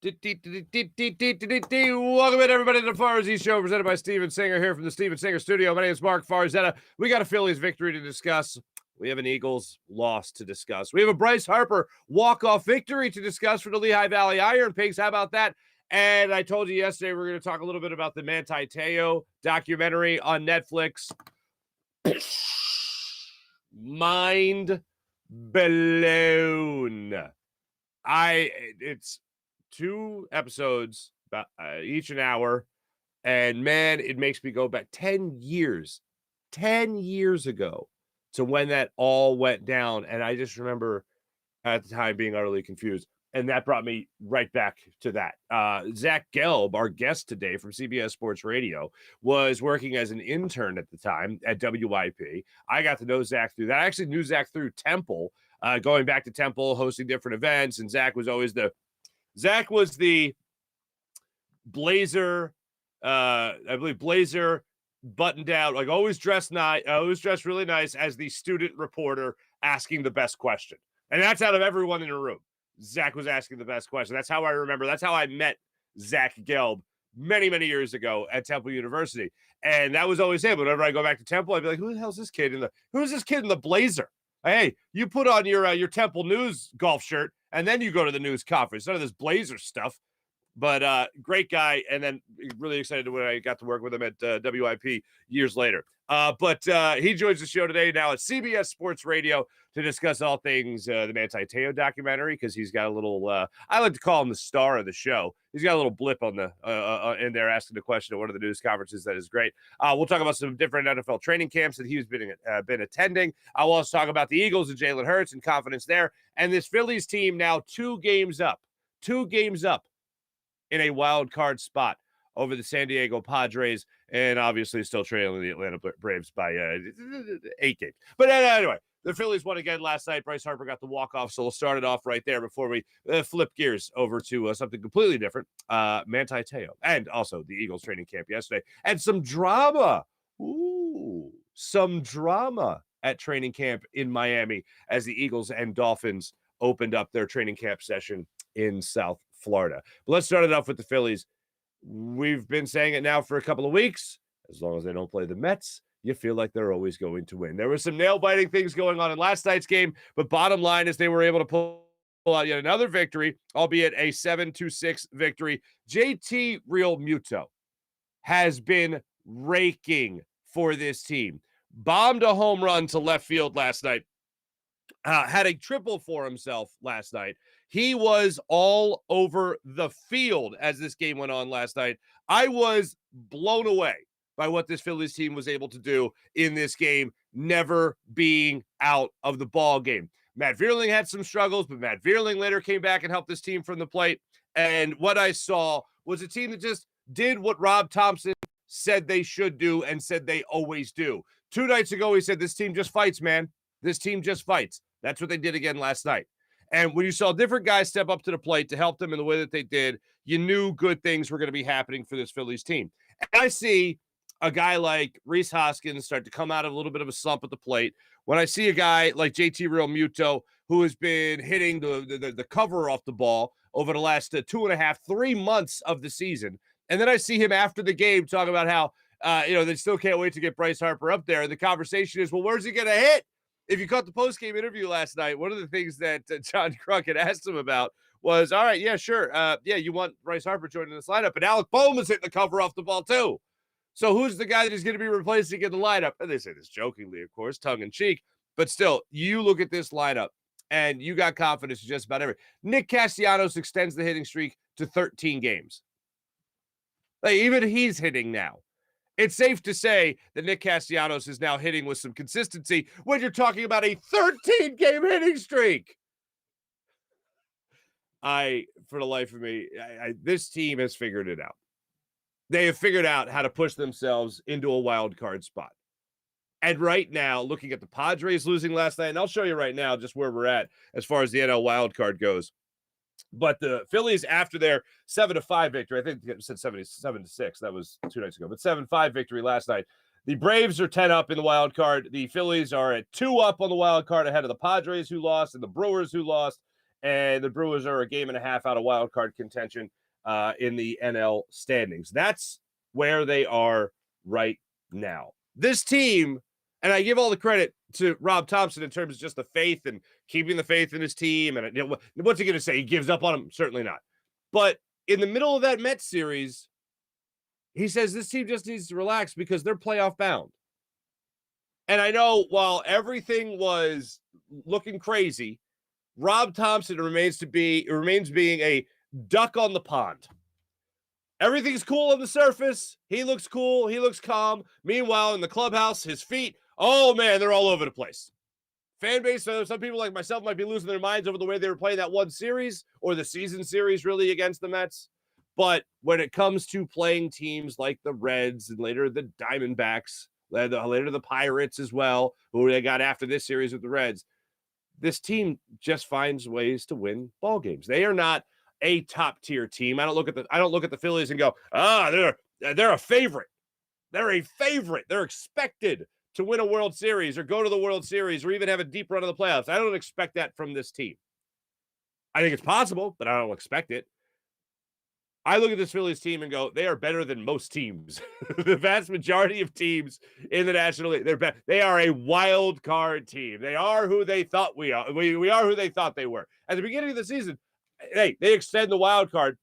Welcome in, everybody, to the Farzy Show, presented by Steven Singer here from the Steven Singer Studio. My name is Mark Farzetta. We got a Phillies victory to discuss. We have an Eagles loss to discuss. We have a Bryce Harper walk-off victory to discuss for the Lehigh Valley Iron Pigs. How about that? And I told you yesterday we're going to talk a little bit about the Manti Te'o documentary on Netflix. Mind blown. It's 2 episodes, about each an hour, and man, it makes me go back 10 years ago to when that all went down, and I just remember at the time being utterly confused, and that brought me right back to that. Zach Gelb, our guest today from CBS Sports Radio, was working as an intern at the time at WIP. I got to know Zach through that. I actually knew Zach through Temple, going back to Temple, hosting different events, and Zach was the blazer, I believe blazer, buttoned down, like always dressed really nice as the student reporter asking the best question. And that's out of everyone in the room. Zach was asking the best question. That's how I remember. That's how I met Zach Gelb many, many years ago at Temple University. And that was always him. Whenever I go back to Temple, I'd be like, who's this kid in the blazer? Hey, you put on your Temple News golf shirt, and then you go to the news conference. None of this blazer stuff. But great guy, and then really excited when I got to work with him at WIP years later. But he joins the show today now at CBS Sports Radio to discuss all things the Manti Te'o documentary, because he's got a little, I like to call him the star of the show. He's got a little blip on the in there asking the question at one of the news conferences. That is great. We'll talk about some different NFL training camps that he's been attending. I'll also talk about the Eagles and Jalen Hurts and confidence there. And this Phillies team now 2 games up in a wild card spot over the San Diego Padres, and obviously still trailing the Atlanta Braves by 8 games. But anyway, the Phillies won again last night. Bryce Harper got the walk-off, so we'll start it off right there before we flip gears over to something completely different, Manti Te'o, and also the Eagles training camp yesterday, and some drama. Some drama at training camp in Miami as the Eagles and Dolphins opened up their training camp session in South Florida. But let's start it off with the Phillies. We've been saying it now for a couple of weeks. As long as they don't play the Mets, you feel like they're always going to win. There were some nail-biting things going on in last night's game, but bottom line is they were able to pull out yet another victory, albeit a 7-6 victory. JT Realmuto has been raking for this team. Bombed a home run to left field last night. Had a triple for himself last night. He was all over the field as this game went on last night. I was blown away by what this Phillies team was able to do in this game, never being out of the ball game. Matt Vierling had some struggles, but Matt Vierling later came back and helped this team from the plate. And what I saw was a team that just did what Rob Thompson said they should do and said they always do. 2 nights ago, he said, this team just fights, man. This team just fights. That's what they did again last night. And when you saw different guys step up to the plate to help them in the way that they did, you knew good things were going to be happening for this Phillies team. And I see a guy like Rhys Hoskins start to come out of a little bit of a slump at the plate. When I see a guy like JT Realmuto, who has been hitting the cover off the ball over the last 2.5, 3 months of the season. And then I see him after the game talk about how, they still can't wait to get Bryce Harper up there. And the conversation is, well, where's he going to hit? If you caught the post-game interview last night, one of the things that John Kruk had asked him about was, all right, yeah, sure. You want Bryce Harper joining this lineup, but Alec Bowman's hitting the cover off the ball too. So who's the guy that is going to be replacing in the lineup? And they say this jokingly, of course, tongue-in-cheek, but still, you look at this lineup, and you got confidence in just about everything. Nick Castellanos extends the hitting streak to 13 games. Like, even he's hitting now. It's safe to say that Nick Castellanos is now hitting with some consistency when you're talking about a 13-game hitting streak. For the life of me, this team has figured it out. They have figured out how to push themselves into a wild card spot. And right now, looking at the Padres losing last night, and I'll show you right now just where we're at as far as the NL wild card goes. But the Phillies, after their 7-5 victory, I think it said 7-6. That was 2 nights ago. But 7-5 victory last night. The Braves are 10 up in the wild card. The Phillies are at 2 up on the wild card ahead of the Padres, who lost, and the Brewers, who lost. and the Brewers are a game and a half out of wild card contention in the NL standings. That's where they are right now. This team, and I give all the credit to Rob Thompson in terms of just the faith and keeping the faith in his team. And what's he going to say? He gives up on him? Certainly not. But in the middle of that Mets series, he says this team just needs to relax because they're playoff bound. And I know while everything was looking crazy, Rob Thompson remains being a duck on the pond. Everything's cool on the surface. He looks cool. He looks calm. Meanwhile, in the clubhouse, his feet, oh man, they're all over the place. Fan base, some people like myself might be losing their minds over the way they were playing that one series or the season series really against the Mets. But when it comes to playing teams like the Reds and later the Diamondbacks, later the Pirates as well, who they got after this series with the Reds, this team just finds ways to win ball games. They are not a top tier team. I don't look at the Phillies and go, they're a favorite. They're a favorite. They're expected to win a World Series or go to the World Series or even have a deep run of the playoffs. I don't expect that from this team. I think it's possible, but I don't expect it. I look at this Phillies team and go, they are better than most teams. The vast majority of teams in the National League, they are a wild card team. They are who they thought we are. We are who they thought they were. At the beginning of the season, hey, they extend the wild card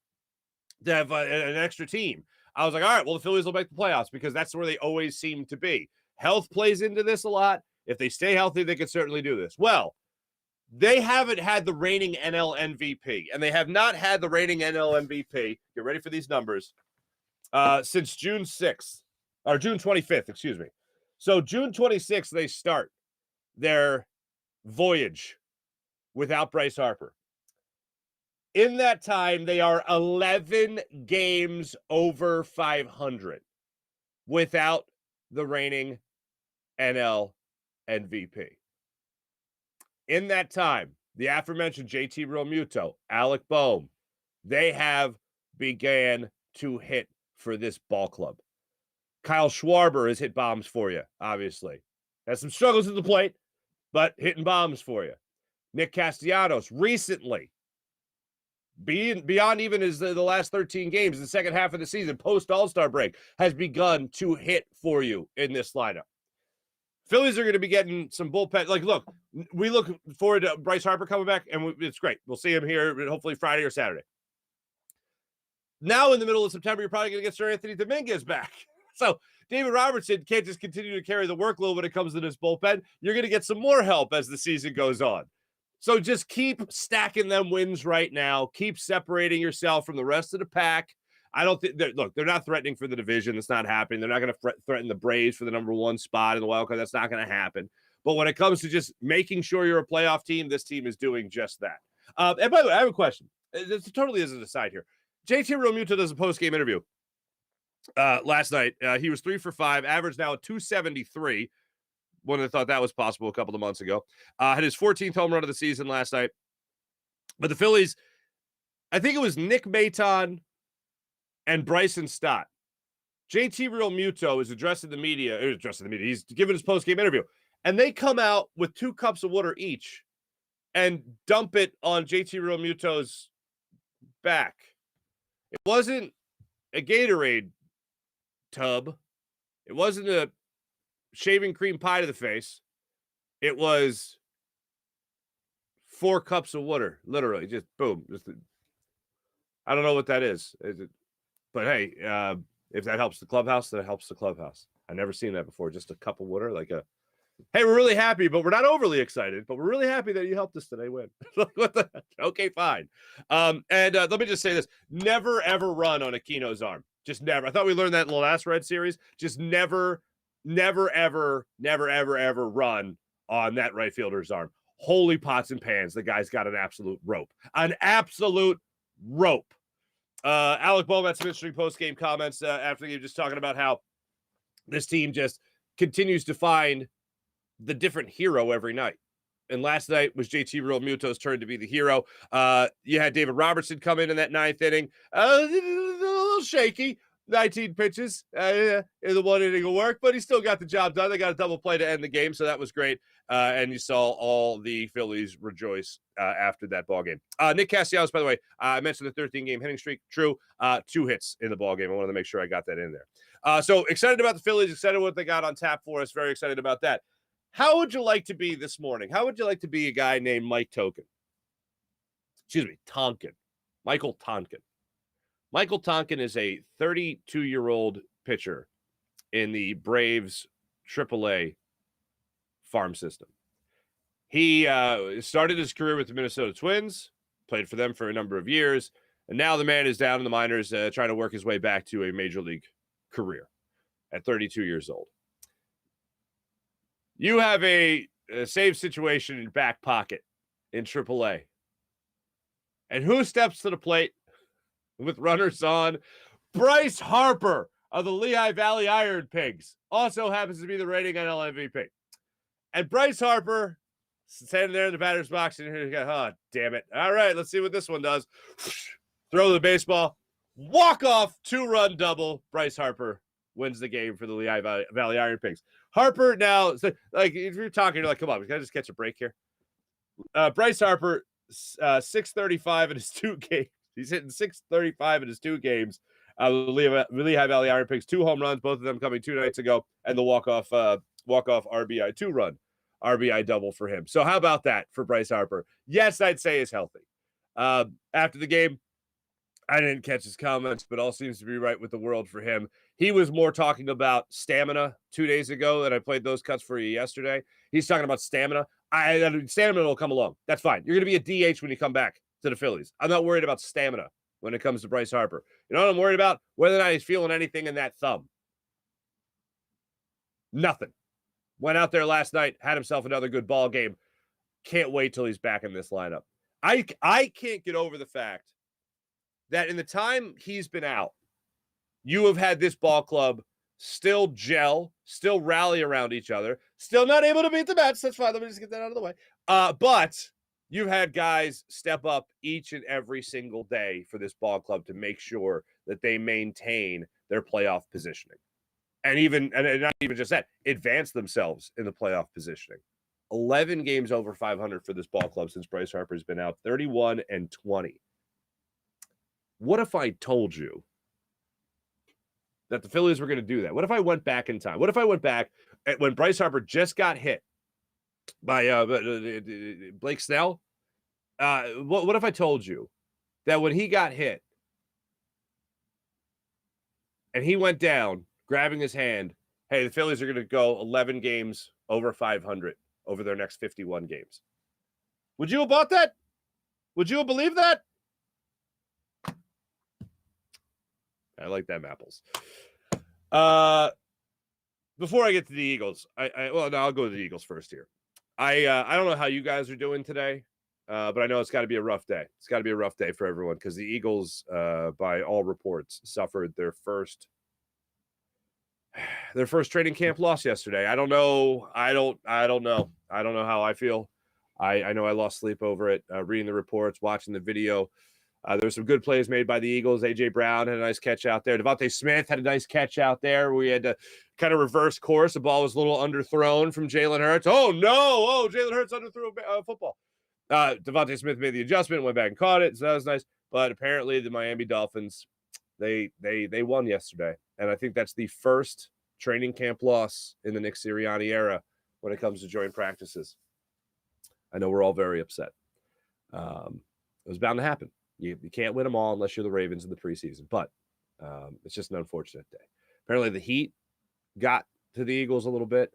to have an extra team. I was like, all right, well, the Phillies will make the playoffs because that's where they always seem to be. Health plays into this a lot. If they stay healthy, they can certainly do this. Well, they haven't had the reigning NL MVP, and they have not had the reigning NL MVP. Get ready for these numbers. Since June 6th, or June 25th, excuse me. So June 26th, they start their voyage without Bryce Harper. In that time, they are 11 games over 500 without the reigning NL MVP. In that time, the aforementioned JT Realmuto, Alec Boehm, they have began to hit for this ball club. Kyle Schwarber has hit bombs for you, obviously. Has some struggles at the plate, but hitting bombs for you. Nick Castellanos recently, beyond even the last 13 games, the second half of the season, post All-Star break, has begun to hit for you in this lineup. Phillies are going to be getting some bullpen. Like, look, we look forward to Bryce Harper coming back, and it's great. We'll see him here hopefully Friday or Saturday. Now in the middle of September, you're probably going to get Sir Anthony Dominguez back. So David Robertson can't just continue to carry the workload when it comes to this bullpen. You're going to get some more help as the season goes on. So just keep stacking them wins right now. Keep separating yourself from the rest of the pack. I don't think they're not threatening for the division. That's not happening. They're not going to threaten the Braves for the number one spot in the wild card. That's not going to happen. But when it comes to just making sure you're a playoff team, this team is doing just that. And by the way, I have a question. This totally is an aside here. JT Realmuto does a post-game interview last night. He was 3 for 5, average now at 273. Wouldn't have thought that was possible a couple of months ago. Had his 14th home run of the season last night. But the Phillies, I think it was Nick Maton and Bryson Stott. JT Realmuto is addressing the media. He's giving his post-game interview. And they come out with 2 cups of water each and dump it on JT Realmuto's back. It wasn't a Gatorade tub. It wasn't a shaving cream pie to the face. It was 4 cups of water, literally. Just boom. I don't know what that is. But hey, if that helps the clubhouse, that helps the clubhouse. I've never seen that before. Just a cup of water, hey, we're really happy, but we're not overly excited. But we're really happy that you helped us today win. Okay, fine. And let me just say this: never ever run on Aquino's arm. Just never. I thought we learned that in the last Red Series. Just never ever run on that right fielder's arm. Holy pots and pans! The guy's got an absolute rope. An absolute rope. Alec Boehm had some interesting post-game comments after the game, just talking about how this team just continues to find the different hero every night. And last night was JT Realmuto's turn to be the hero. You had David Robertson come in that 9th inning. A little shaky, 19 pitches in the 1 inning of work, but he still got the job done. They got a double play to end the game, so that was great. And you saw all the Phillies rejoice after that ball game. Nick Castellanos, by the way, I mentioned the 13-game hitting streak. True, 2 hits in the ball game. I wanted to make sure I got that in there. So excited about the Phillies, excited what they got on tap for us. Very excited about that. How would you like to be this morning? How would you like to be a guy named Mike Tonkin? Excuse me, Tonkin. Michael Tonkin. Michael Tonkin is a 32-year-old pitcher in the Braves AAA farm system. He started his career with the Minnesota Twins, played for them for a number of years, and now the man is down in the minors trying to work his way back to a major league career at 32 years old. You have a save situation in your back pocket in AAA. And who steps to the plate with runners on? Bryce Harper of the Lehigh Valley Iron Pigs. Also happens to be the reigning NL MVP. And Bryce Harper standing there in the batter's box, and you go, oh, damn it. All right, let's see what this one does. Throw the baseball. Walk-off 2-run double. Bryce Harper wins the game for the Lehigh Valley Iron Pigs. Harper now, like, if you're talking, you're like, come on, can I just catch a break here? Bryce Harper, 635 in his 2 games. He's hitting 635 in his 2 games. Lehigh Valley Iron Pigs, 2 home runs, both of them coming 2 nights ago, and the walk-off RBI 2-run RBI double for him. So how about that for Bryce Harper? Yes, I'd say is healthy. After the game, I didn't catch his comments, but all seems to be right with the world for him. He was more talking about stamina 2 days ago, and I played those cuts for you yesterday. He's talking about stamina. Stamina will come along. That's fine. You're going to be a DH when you come back to the Phillies. I'm not worried about stamina when it comes to Bryce Harper. You know what I'm worried about? Whether or not he's feeling anything in that thumb. Nothing. Went out there last night, had himself another good ball game. Can't wait till he's back in this lineup. I can't get over the fact that in the time he's been out, you have had this ball club still gel, still rally around each other, still not able to beat the Mets. That's fine. Let me just get that out of the way. But you've had guys step up each and every single day for this ball club to make sure that they maintain their playoff positioning. And not even just that, advance themselves in the playoff positioning. 11 games over 500 for this ball club since Bryce Harper's been out, 31-20. What if I told you that the Phillies were going to do that? What if I went back in time? What if I went back when Bryce Harper just got hit by Blake Snell? What if I told you that when he got hit and he went down, grabbing his hand, hey, the Phillies are going to go 11 games over 500 over their next 51 games. Would you have bought that? Would you have believed that? I like them apples. Before I get to the Eagles, I'll go to the Eagles first here. I don't know how you guys are doing today, but I know it's got to be a rough day. It's got to be a rough day for everyone because the Eagles, by all reports, suffered their first training camp loss yesterday. I don't know. I don't know how I feel. I know I lost sleep over it, reading the reports, watching the video. There were some good plays made by the Eagles. A.J. Brown had a nice catch out there. Devontae Smith had a nice catch out there. We had to kind of reverse course. The ball was a little underthrown from Jalen Hurts. Oh, no. Oh, Jalen Hurts underthrew a football. Devontae Smith made the adjustment, went back and caught it. So that was nice. But apparently the Miami Dolphins, they won yesterday. And I think that's the first training camp loss in the Nick Sirianni era when it comes to joint practices. I know we're all very upset. It was bound to happen. You can't win them all unless you're the Ravens in the preseason, but it's just an unfortunate day. Apparently the heat got to the Eagles a little bit.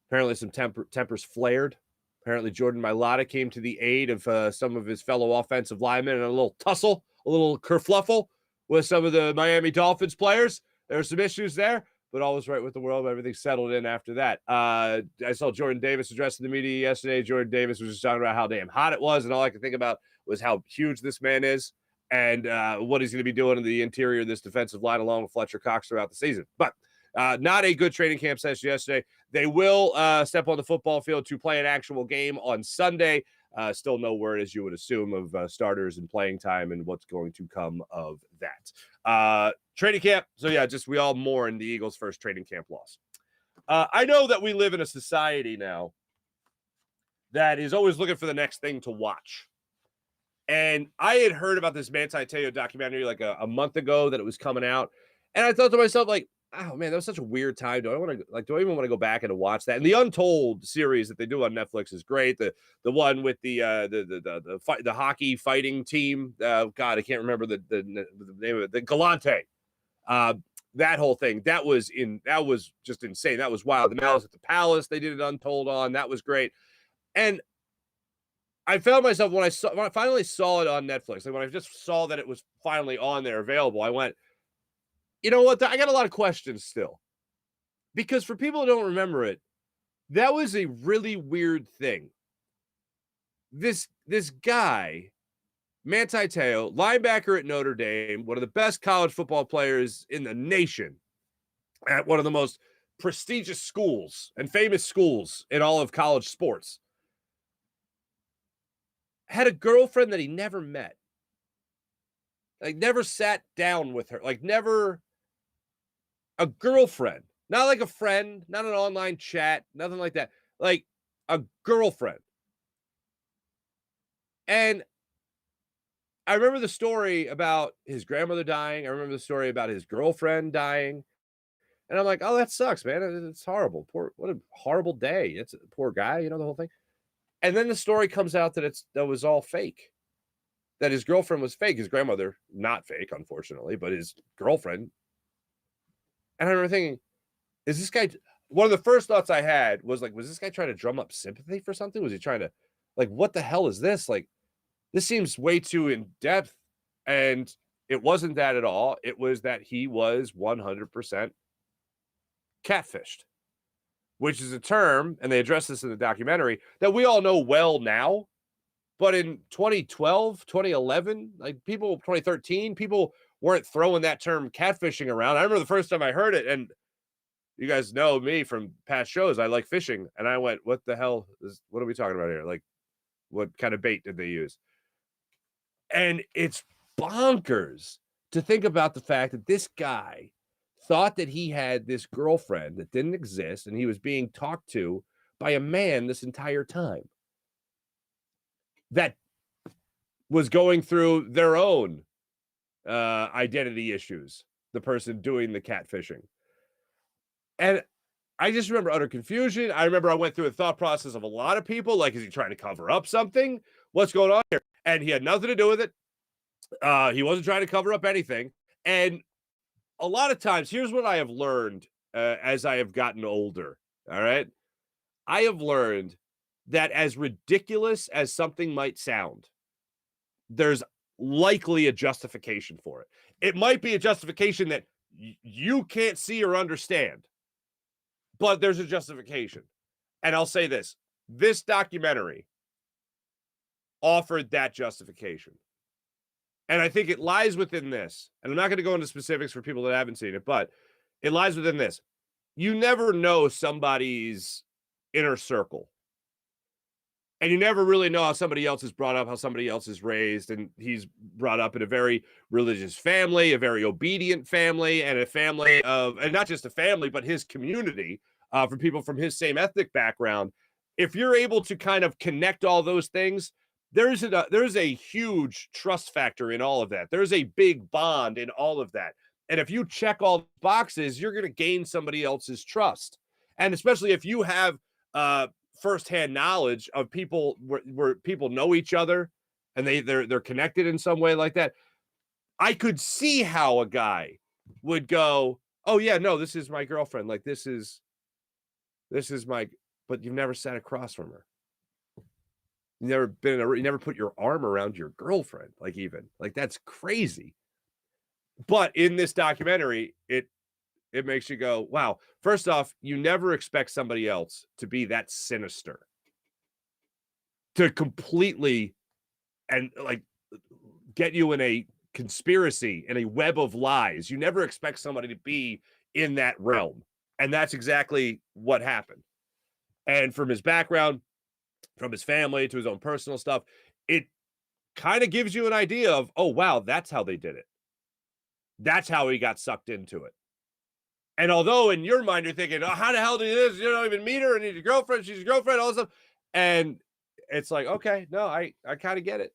Apparently some tempers flared. Apparently Jordan Mailata came to the aid of some of his fellow offensive linemen in a little tussle, a little kerfluffle with some of the Miami Dolphins players. There were some issues there, but all was right with the world. Everything settled in after that. I saw Jordan Davis addressing the media yesterday. Jordan Davis was just talking about how damn hot it was, and all I could think about was how huge this man is and what he's going to be doing in the interior of this defensive line along with Fletcher Cox throughout the season. But not a good training camp session yesterday. They will step on the football field to play an actual game on Sunday. Still no word, as you would assume, of starters and playing time and what's going to come of that. Training camp. So, yeah, just we all mourn the Eagles' first training camp loss. I know that we live in a society now that is always looking for the next thing to watch. And I had heard about this Manti Te'o documentary like a month ago that it was coming out. And I thought to myself, like, oh man, that was such a weird time. Do I even want to go back and watch that? And the Untold series that they do on Netflix is great. The one with the hockey fighting team. God, I can't remember the name of it. The Galante. That whole thing. That was just insane. That was wild. The Malice at the Palace, they did it Untold on. That was great. And I found myself when I finally saw it on Netflix, like when I just saw that it was finally on there available, I went, you know what? I got a lot of questions still. Because for people who don't remember it, that was a really weird thing. This guy, Manti Te'o, linebacker at Notre Dame, one of the best college football players in the nation, at one of the most prestigious schools and famous schools in all of college sports, had a girlfriend that he never met. Like, never sat down with her. Like, never a girlfriend. Not like a friend, not an online chat, nothing like that. Like, a girlfriend. And I remember the story about his grandmother dying. I remember the story about his girlfriend dying. And I'm like, oh, that sucks, man. It's horrible. What a horrible day. It's a poor guy, the whole thing. And then the story comes out that was all fake. That his girlfriend was fake. His grandmother, not fake, unfortunately, but his girlfriend. And I remember thinking, is this guy, one of the first thoughts I had was like, was this guy trying to drum up sympathy for something? Was he trying to, like, what the hell is this? Like, this seems way too in depth. And it wasn't that at all. It was that he was 100% catfished, which is a term, and they address this in the documentary, that we all know well now. But in 2012, 2011, 2013, people weren't throwing that term catfishing around. I remember the first time I heard it, and you guys know me from past shows. I like fishing. And I went, what the hell what are we talking about here? Like, what kind of bait did they use? And it's bonkers to think about the fact that this guy thought that he had this girlfriend that didn't exist, and he was being talked to by a man this entire time that was going through their own identity issues, the person doing the catfishing. And I just remember utter confusion. I remember I went through a thought process of a lot of people, like, is he trying to cover up something? What's going on here? And he had nothing to do with it. He wasn't trying to cover up anything. And a lot of times, here's what I have learned as I have gotten older, all right? I have learned that as ridiculous as something might sound, there's likely a justification for it. It might be a justification that you can't see or understand, but there's a justification. And I'll say this documentary offered that justification. And I think it lies within this. And I'm not going to go into specifics for people that haven't seen it, but it lies within this. You never know somebody's inner circle. And you never really know how somebody else is brought up, how somebody else is raised. And he's brought up in a very religious family, a very obedient family, and a family of, and not just a family, but his community, for people from his same ethnic background. If you're able to kind of connect all those things, there's a huge trust factor in all of that. There's a big bond in all of that. And if you check all the boxes, you're going to gain somebody else's trust. And especially if you have firsthand knowledge of people where people know each other and they're connected in some way like that. I could see how a guy would go, oh yeah, no, this is my girlfriend. Like, this is my, but you've never sat across from her. You never put your arm around your girlfriend, like that's crazy. But in this documentary, it makes you go, wow. First off, you never expect somebody else to be that sinister, to completely and like get you in a conspiracy and a web of lies. You never expect somebody to be in that realm. And that's exactly what happened. And from his background, from his family to his own personal stuff, it kind of gives you an idea of, oh, wow, that's how they did it. That's how he got sucked into it. And although in your mind you're thinking, oh, how the hell do you do this? You don't even meet her, and he's your girlfriend, she's your girlfriend, all this stuff. And it's like, okay, no, I kind of get it.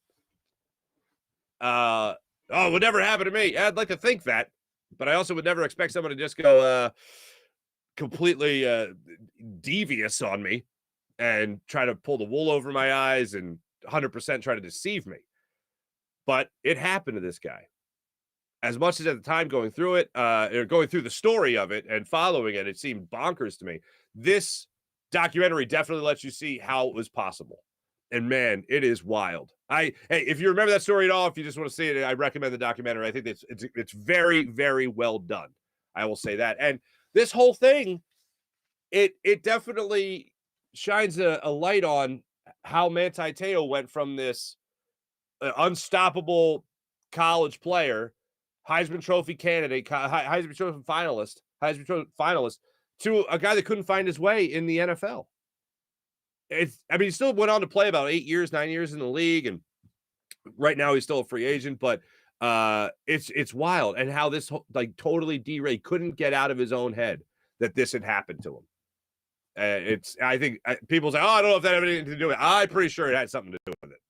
Oh, it would never happen to me. I'd like to think that, but I also would never expect someone to just go completely devious on me and try to pull the wool over my eyes and 100% try to deceive me. But it happened to this guy. As much as at the time going through it, or going through the story of it and following it, it seemed bonkers to me. This documentary definitely lets you see how it was possible. And man, it is wild. Hey, if you remember that story at all, if you just want to see it, I recommend the documentary. I think it's very, very well done. I will say that. And this whole thing, it definitely shines a light on how Manti Te'o went from this unstoppable college player, Heisman Trophy candidate, Heisman Trophy finalist, to a guy that couldn't find his way in the NFL. He still went on to play about 9 years in the league, and right now he's still a free agent. But it's wild, and how this totally derailed. Couldn't get out of his own head that this had happened to him. I think people say, "Oh, I don't know if that had anything to do with it." I'm pretty sure it had something to do with it.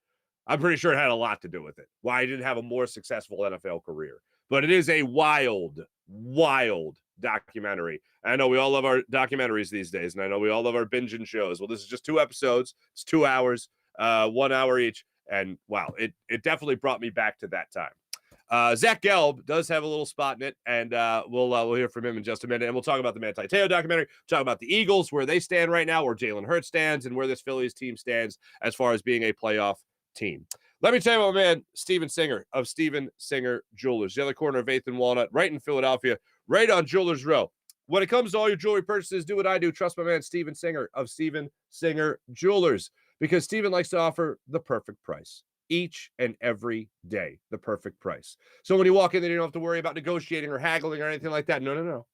I'm pretty sure it had a lot to do with it. Why he didn't have a more successful NFL career. But it is a wild, wild documentary. I know we all love our documentaries these days, and I know we all love our binging shows. Well, this is just 2 episodes. It's 2 hours, 1 hour each. And wow, it definitely brought me back to that time. Zach Gelb does have a little spot in it, and we'll hear from him in just a minute. And we'll talk about the Manti Te'o documentary, talk about the Eagles, where they stand right now, where Jalen Hurts stands, and where this Phillies team stands as far as being a playoff team. Let me tell you about my man, Steven Singer of Steven Singer Jewelers, the other corner of 8th and Walnut, right in Philadelphia, right on Jewelers Row. When it comes to all your jewelry purchases, do what I do. Trust my man, Steven Singer of Steven Singer Jewelers, because Steven likes to offer the perfect price each and every day, the perfect price. So when you walk in there, you don't have to worry about negotiating or haggling or anything like that. No.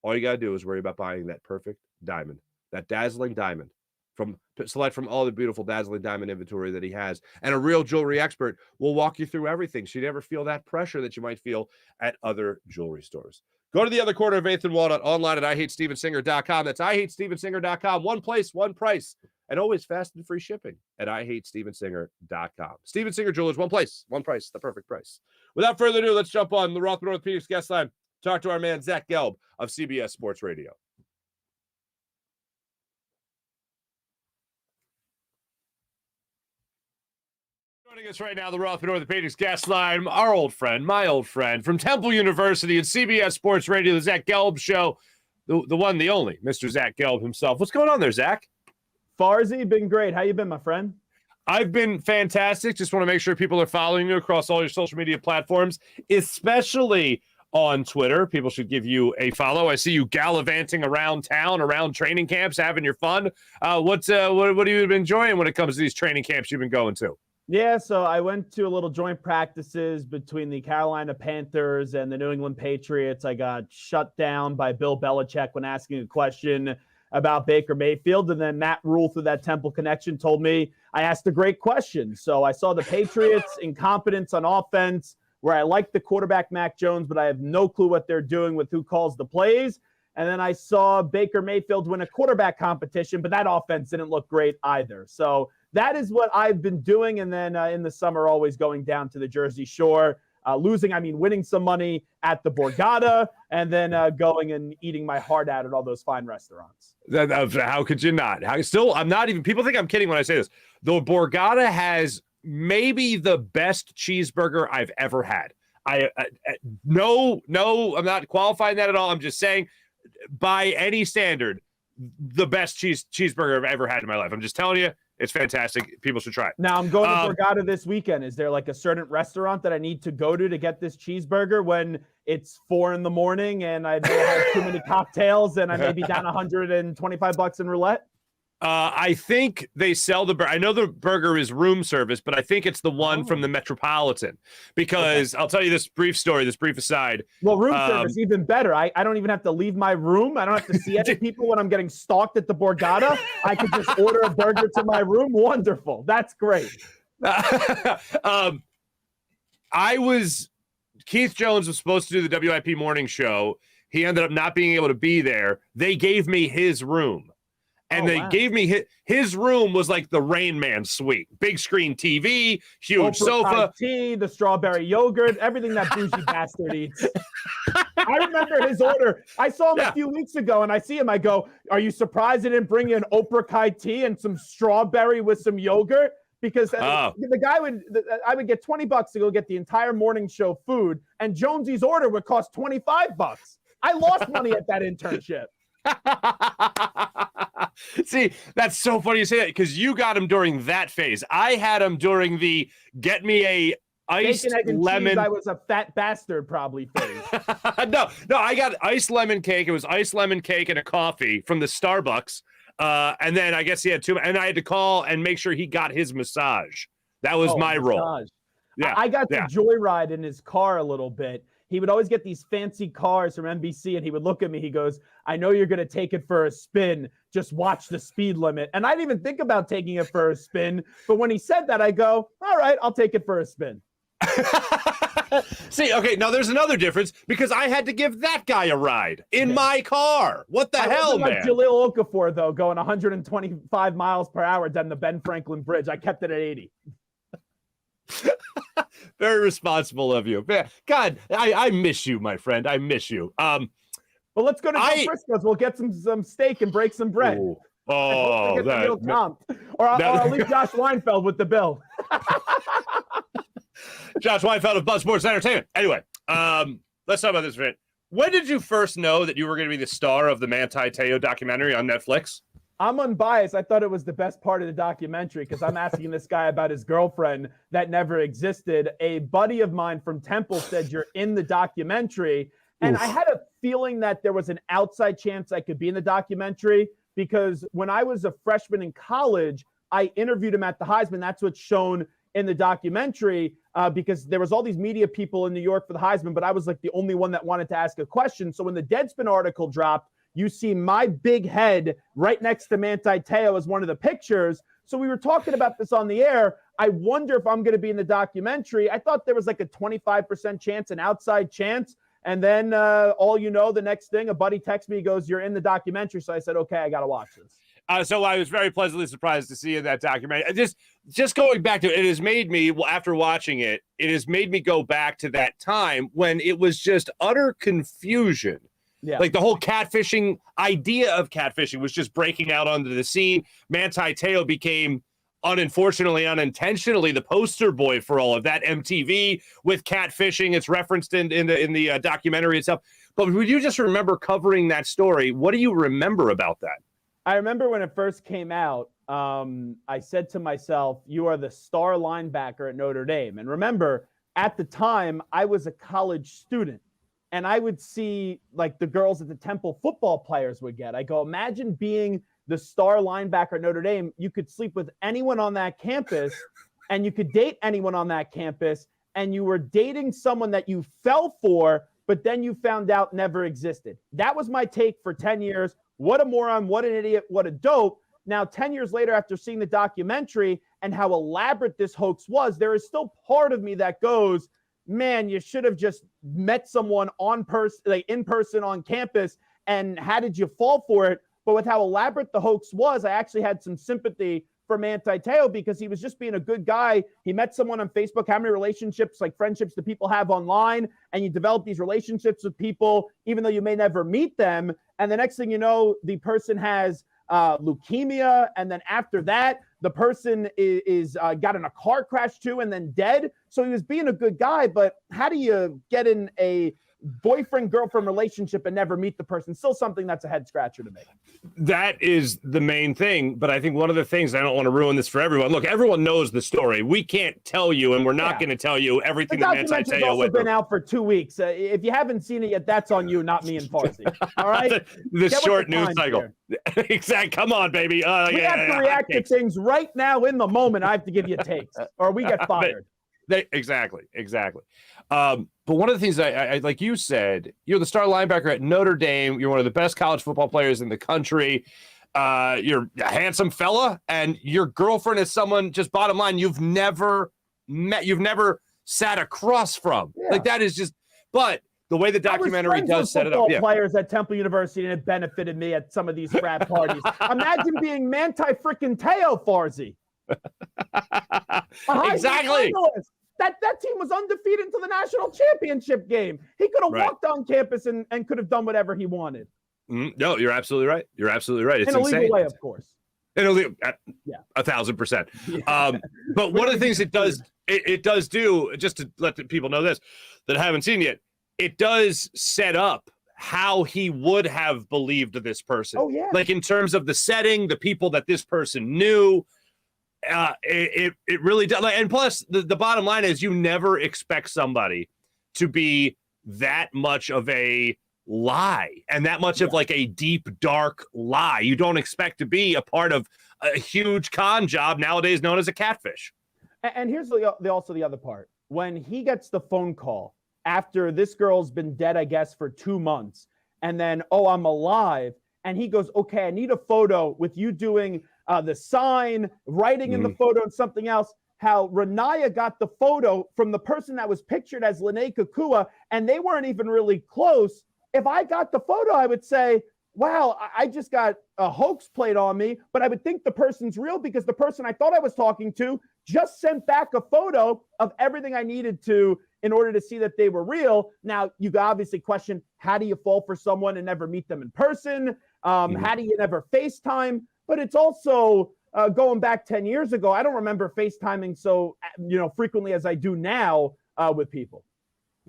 All you got to do is worry about buying that perfect diamond, that dazzling diamond. Select from all the beautiful dazzling diamond inventory that he has. And a real jewelry expert will walk you through everything, so you never feel that pressure that you might feel at other jewelry stores. Go to the other corner of 8th and Walnut, online at IHateStevenSinger.com. That's IHateStevenSinger.com. One place, one price, and always fast and free shipping at IHateStevenSinger.com. Steven Singer Jewelers, one place, one price, the perfect price. Without further ado, let's jump on the Rothman Orthopedics guest line. Talk to our man, Zach Gelb of CBS Sports Radio. Joining us right now, the Rothman Orthopedics guest line, our old friend, my old friend from Temple University and CBS Sports Radio, the Zach Gelb Show, the one, the only, Mr. Zach Gelb himself. What's going on there, Zach? Farzy, been great. How you been, my friend? I've been fantastic. Just want to make sure people are following you across all your social media platforms, especially on Twitter. People should give you a follow. I see you gallivanting around town, around training camps, having your fun. What have you been enjoying when it comes to these training camps you've been going to? Yeah, so I went to a little joint practices between the Carolina Panthers and the New England Patriots. I got shut down by Bill Belichick when asking a question about Baker Mayfield. And then Matt Rule, through that Temple connection, told me I asked a great question. So I saw the Patriots' incompetence on offense, where I like the quarterback, Mac Jones, but I have no clue what they're doing with who calls the plays. And then I saw Baker Mayfield win a quarterback competition, but that offense didn't look great either. So that is what I've been doing. And then in the summer, always going down to the Jersey Shore, winning some money at the Borgata, and then going and eating my heart out at all those fine restaurants. How could you not? I'm not even, people think I'm kidding when I say this. The Borgata has maybe the best cheeseburger I've ever had. No, I'm not qualifying that at all. I'm just saying, by any standard, the best cheeseburger I've ever had in my life. I'm just telling you, it's fantastic. People should try it. Now, I'm going to Borgata this weekend. Is there like a certain restaurant that I need to go to get this cheeseburger when it's 4 a.m. and I may have too many cocktails and I may be down $125 in roulette? I think they sell the burger. I know the burger is room service, but I think it's the one from the Metropolitan, because I'll tell you this brief aside. Well, room service, even better. I don't even have to leave my room. I don't have to see any people when I'm getting stalked at the Borgata. I could just order a burger to my room. Wonderful. That's great. I was Keith Jones was supposed to do the WIP morning show. He ended up not being able to be there. They gave me his room. And gave me his room was like the Rain Man suite. Big screen TV, huge sofa. Tea, the strawberry yogurt, everything that bougie bastard eats. I remember his order. I saw him a few weeks ago, and I see him. I go, are you surprised they didn't bring you an Oprah Kai tea and some strawberry with some yogurt? Because the guy I would get $20 to go get the entire morning show food, and Jonesy's order would cost $25. I lost money at that internship. See, that's so funny you say that because you got him during that phase. I had him during the get me a iced bacon, egg, and lemon. Cheese, I was a fat bastard probably phase. no, I got iced lemon cake. It was iced lemon cake and a coffee from the Starbucks. And then I guess he had two, and I had to call and make sure he got his massage. That was my role. Yeah, I got to joyride in his car a little bit. He would always get these fancy cars from NBC, and he would look at me. He goes, I know you're going to take it for a spin. Just watch the speed limit. And I didn't even think about taking it for a spin. But when he said that, I go, all right, I'll take it for a spin. See, okay, now there's another difference because I had to give that guy a ride in my car. What the hell, man? Like Jaleel Okafor, though, going 125 miles per hour down the Ben Franklin Bridge. I kept it at 80. Very responsible of you. Man, God, I miss you, my friend. I miss you. Well, let's go to Joe Frisco's. We'll get some steak and break some bread. Or I'll leave Josh Weinfeld with the bill. Josh Weinfeld of Buzz Sports Entertainment. Anyway, let's talk about this, Vin. When did you first know that you were going to be the star of the Manti Te'o documentary on Netflix? I'm unbiased. I thought it was the best part of the documentary because I'm asking this guy about his girlfriend that never existed. A buddy of mine from Temple said, you're in the documentary. And I had a feeling that there was an outside chance I could be in the documentary because when I was a freshman in college, I interviewed him at the Heisman. That's what's shown in the documentary because there was all these media people in New York for the Heisman, but I was like the only one that wanted to ask a question. So when the Deadspin article dropped, you see my big head right next to Manti Te'o as one of the pictures. So we were talking about this on the air. I wonder if I'm going to be in the documentary. I thought there was like a 25% chance, an outside chance. And then the next thing, a buddy texts me, he goes, you're in the documentary. So I said, okay, I got to watch this. So I was very pleasantly surprised to see in that documentary. Just going back to it, it has made me, after watching it, it has made me go back to that time when it was just utter confusion. Yeah. Like the whole catfishing idea of catfishing was just breaking out onto the scene. Manti Te'o became, unintentionally, the poster boy for all of that. MTV with catfishing, it's referenced in the documentary itself. But would you just remember covering that story? What do you remember about that? I remember when it first came out, I said to myself, you are the star linebacker at Notre Dame. And remember, at the time, I was a college student. And I would see like the girls that the Temple football players would get. I go, imagine being the star linebacker at Notre Dame. You could sleep with anyone on that campus and you could date anyone on that campus. And you were dating someone that you fell for, but then you found out never existed. That was my take for 10 years. What a moron, what an idiot, what a dope. Now, 10 years later, after seeing the documentary and how elaborate this hoax was, there is still part of me that goes, man, you should have just met someone in person on campus. And how did you fall for it? But with how elaborate the hoax was, I actually had some sympathy for Manti Te'o because he was just being a good guy. He met someone on Facebook. How many relationships, like friendships, do people have online? And you develop these relationships with people, even though you may never meet them. And the next thing you know, the person has leukemia. And then after that, the person is got in a car crash too and then dead. So he was being a good guy, but how do you get in a boyfriend-girlfriend relationship and never meet the person? Still something that's a head scratcher to me. That is the main thing. But I think one of the things, I don't want to ruin this for everyone. Look, everyone knows the story. We can't tell you, and we're not going to tell you everything that Manti Te'o went through. The documentary's also been out for 2 weeks. If you haven't seen it yet, that's on you, not me and Farzy. All right? the short news cycle. Exactly. Come on, baby. We have to react to things right now in the moment. I have to give you takes, or we get fired. Exactly. But one of the things I like you said, you're the star linebacker at Notre Dame. You're one of the best college football players in the country. You're a handsome fella, and your girlfriend is someone, just bottom line, you've never met, you've never sat across from. Yeah. Like that is just, But the way the documentary does set it up, players at Temple University, and it benefited me at some of these frat parties. Imagine being Manti Te'o, Farzy. Exactly. That team was undefeated until the national championship game. He could have walked on campus and could have done whatever he wanted. No, you're absolutely right. You're absolutely right. It's in a insane. legal way, of course. In a 1,000%. Yeah. But one of the things it does do, just to let the people know this that haven't seen yet, it does set up how he would have believed this person. Oh, yeah. Like in terms of the setting, the people that this person knew. It really does. And plus, the bottom line is you never expect somebody to be that much of a lie and that much of like a deep, dark lie. You don't expect to be a part of a huge con job nowadays known as a catfish. And here's also the other part. When he gets the phone call after this girl's been dead, I guess, for 2 months, and then, oh, I'm alive. And he goes, okay, I need a photo with you doing the sign, writing in the photo and something else, how Renaya got the photo from the person that was pictured as Lene Kukua, and they weren't even really close. If I got the photo, I would say, wow, I just got a hoax played on me, but I would think the person's real because the person I thought I was talking to just sent back a photo of everything I needed to in order to see that they were real. Now, you could obviously question, how do you fall for someone and never meet them in person? How do you never FaceTime? But it's also going back 10 years ago. I don't remember FaceTiming so frequently as I do now with people.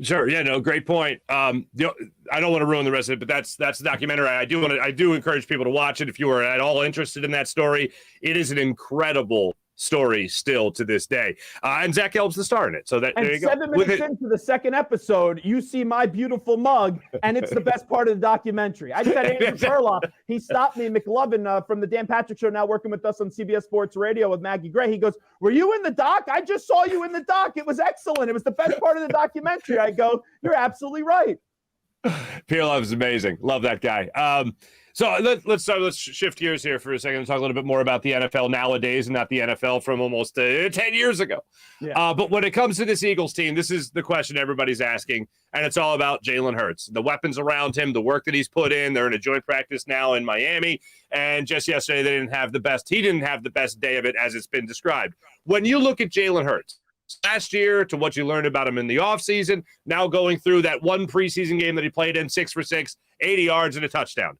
Sure. Yeah. No. Great point. I don't want to ruin the rest of it, but that's the documentary. I do encourage people to watch it if you are at all interested in that story. It is an incredible story still to this day. And Zach Gelb's the star in it. So there you go. 7 minutes into the second episode, you see my beautiful mug, and it's the best part of the documentary. I just had Andrew Perloff. He stopped me, McLovin, from the Dan Patrick Show, now working with us on CBS Sports Radio with Maggie Gray. He goes, were you in the doc? I just saw you in the doc. It was excellent. It was the best part of the documentary. I go, you're absolutely right. Perloff is amazing. Love that guy. So let's shift gears here for a second and talk a little bit more about the NFL nowadays and not the NFL from almost 10 years ago. Yeah. But when it comes to this Eagles team, this is the question everybody's asking, and it's all about Jalen Hurts. The weapons around him, the work that he's put in. They're in a joint practice now in Miami, and just yesterday he didn't have the best day of it as it's been described. When you look at Jalen Hurts, last year to what you learned about him in the offseason, now going through that one preseason game that he played in, 6 for 6, 80 yards and a touchdown.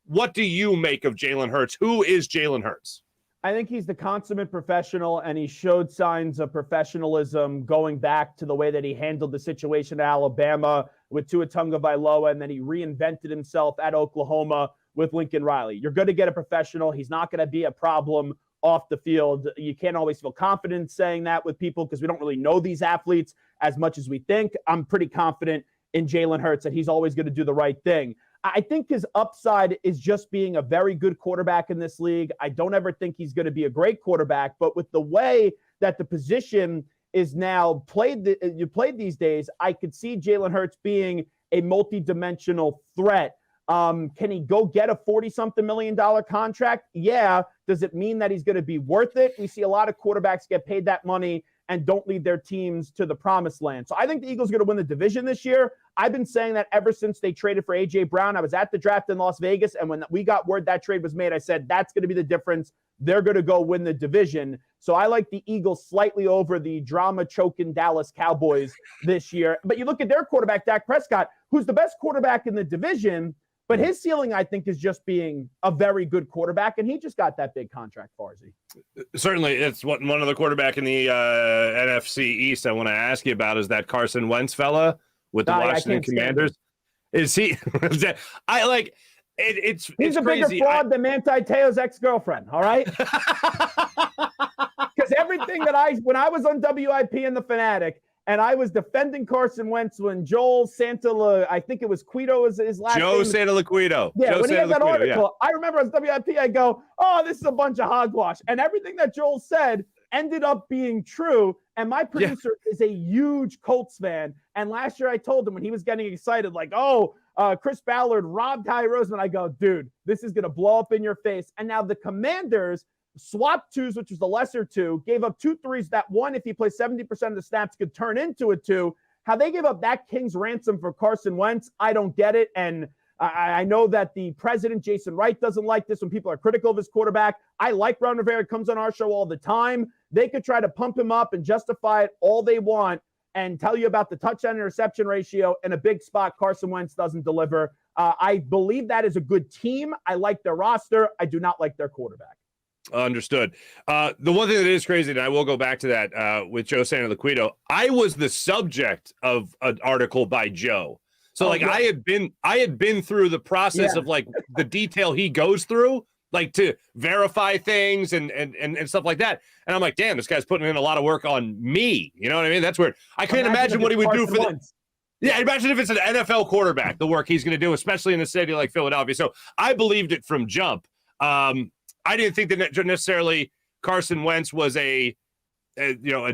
What do you make of Jalen Hurts? Who is Jalen Hurts? I think he's the consummate professional, and he showed signs of professionalism going back to the way that he handled the situation at Alabama with Tua Tagovailoa, and then he reinvented himself at Oklahoma with Lincoln Riley. You're going to get a professional. He's not going to be a problem off the field. You can't always feel confident saying that with people because we don't really know these athletes as much as we think. I'm pretty confident in Jalen Hurts that he's always going to do the right thing. I think his upside is just being a very good quarterback in this league. I don't ever think he's going to be a great quarterback, but with the way that the position is now played these days, I could see Jalen Hurts being a multi-dimensional threat. Can he go get a $40-something million contract? Yeah. Does it mean that he's going to be worth it? We see a lot of quarterbacks get paid that money and don't lead their teams to the promised land. So I think the Eagles are going to win the division this year. I've been saying that ever since they traded for A.J. Brown. I was at the draft in Las Vegas, and when we got word that trade was made, I said, that's going to be the difference. They're going to go win the division. So I like the Eagles slightly over the drama-choking Dallas Cowboys this year. But you look at their quarterback, Dak Prescott, who's the best quarterback in the division, but his ceiling, I think, is just being a very good quarterback, and he just got that big contract, Farzy. Certainly, it's one other quarterback in the NFC East I want to ask you about is that Carson Wentz fella with the Washington Commanders. Is he? I like it. He's a crazy. Bigger fraud than Manti Te'o's ex-girlfriend. All right, because everything that when I was on WIP and the Fanatic. And I was defending Carson Wentz when Joel I think it was Quito was his last name. Joe Santoliquito. Yeah, Joe when he had that article, yeah. I remember as WIP, I go, oh, this is a bunch of hogwash. And everything that Joel said ended up being true. And my producer is a huge Colts fan. And last year I told him when he was getting excited, like, Chris Ballard robbed Ty Roseman. I go, dude, this is going to blow up in your face. And now the Commanders swapped twos, which was the lesser two, gave up 2 threes that one, if he plays 70% of the snaps, could turn into a 2, how they gave up that king's ransom for Carson Wentz, I don't get it. And I know that the president, Jason Wright, doesn't like this when people are critical of his quarterback. I like Ron Rivera. Comes on our show all the time. They could try to pump him up and justify it all they want and tell you about the touchdown interception ratio in a big spot. Carson Wentz doesn't deliver. I believe that is a good team. I like their roster. I do not like their quarterback. Understood. The one thing that is crazy, and I will go back to that with Joe Santoliquito, I was the subject of an article by Joe. So I had been through the process of like the detail he goes through, like to verify things and stuff like that. And I'm like, damn, this guy's putting in a lot of work on me. You know what I mean? That's weird. I can't imagine what he would do for the. Yeah, imagine if it's an NFL quarterback, the work he's going to do, especially in a city like Philadelphia. So I believed it from jump. I didn't think that necessarily Carson Wentz was a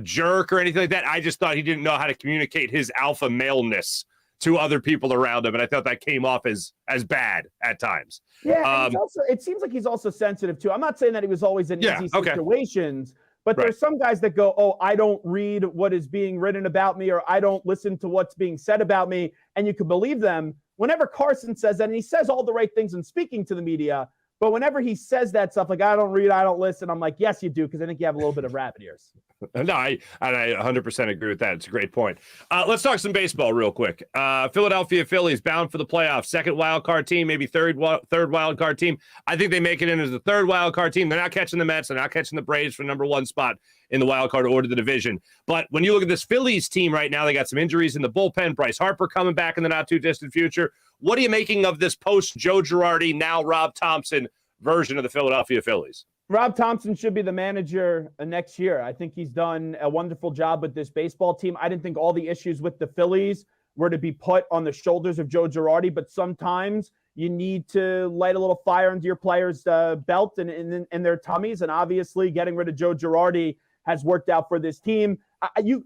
jerk or anything like that. I just thought he didn't know how to communicate his alpha maleness to other people around him, and I thought that came off as bad at times. Yeah, it seems like he's also sensitive too. I'm not saying that he was always in easy situations, but there's some guys that go, "Oh, I don't read what is being written about me, or I don't listen to what's being said about me," and you can believe them. Whenever Carson says that, and he says all the right things in speaking to the media, but whenever he says that stuff, like, I don't read, I don't listen, I'm like, yes, you do, because I think you have a little bit of rabbit ears. No, I 100% agree with that. It's a great point. Let's talk some baseball real quick. Philadelphia Phillies bound for the playoffs. Second wild card team, maybe third wild card team. I think they make it in as the third wild card team. They're not catching the Mets. They're not catching the Braves for number one spot in the wild card order of the division. But when you look at this Phillies team right now, they got some injuries in the bullpen. Bryce Harper coming back in the not too distant future. What are you making of this post Joe Girardi, now Rob Thompson version of the Philadelphia Phillies? Rob Thompson should be the manager next year. I think he's done a wonderful job with this baseball team. I didn't think all the issues with the Phillies were to be put on the shoulders of Joe Girardi, but sometimes you need to light a little fire under your players' belt and in their tummies. And obviously, getting rid of Joe Girardi has worked out for this team.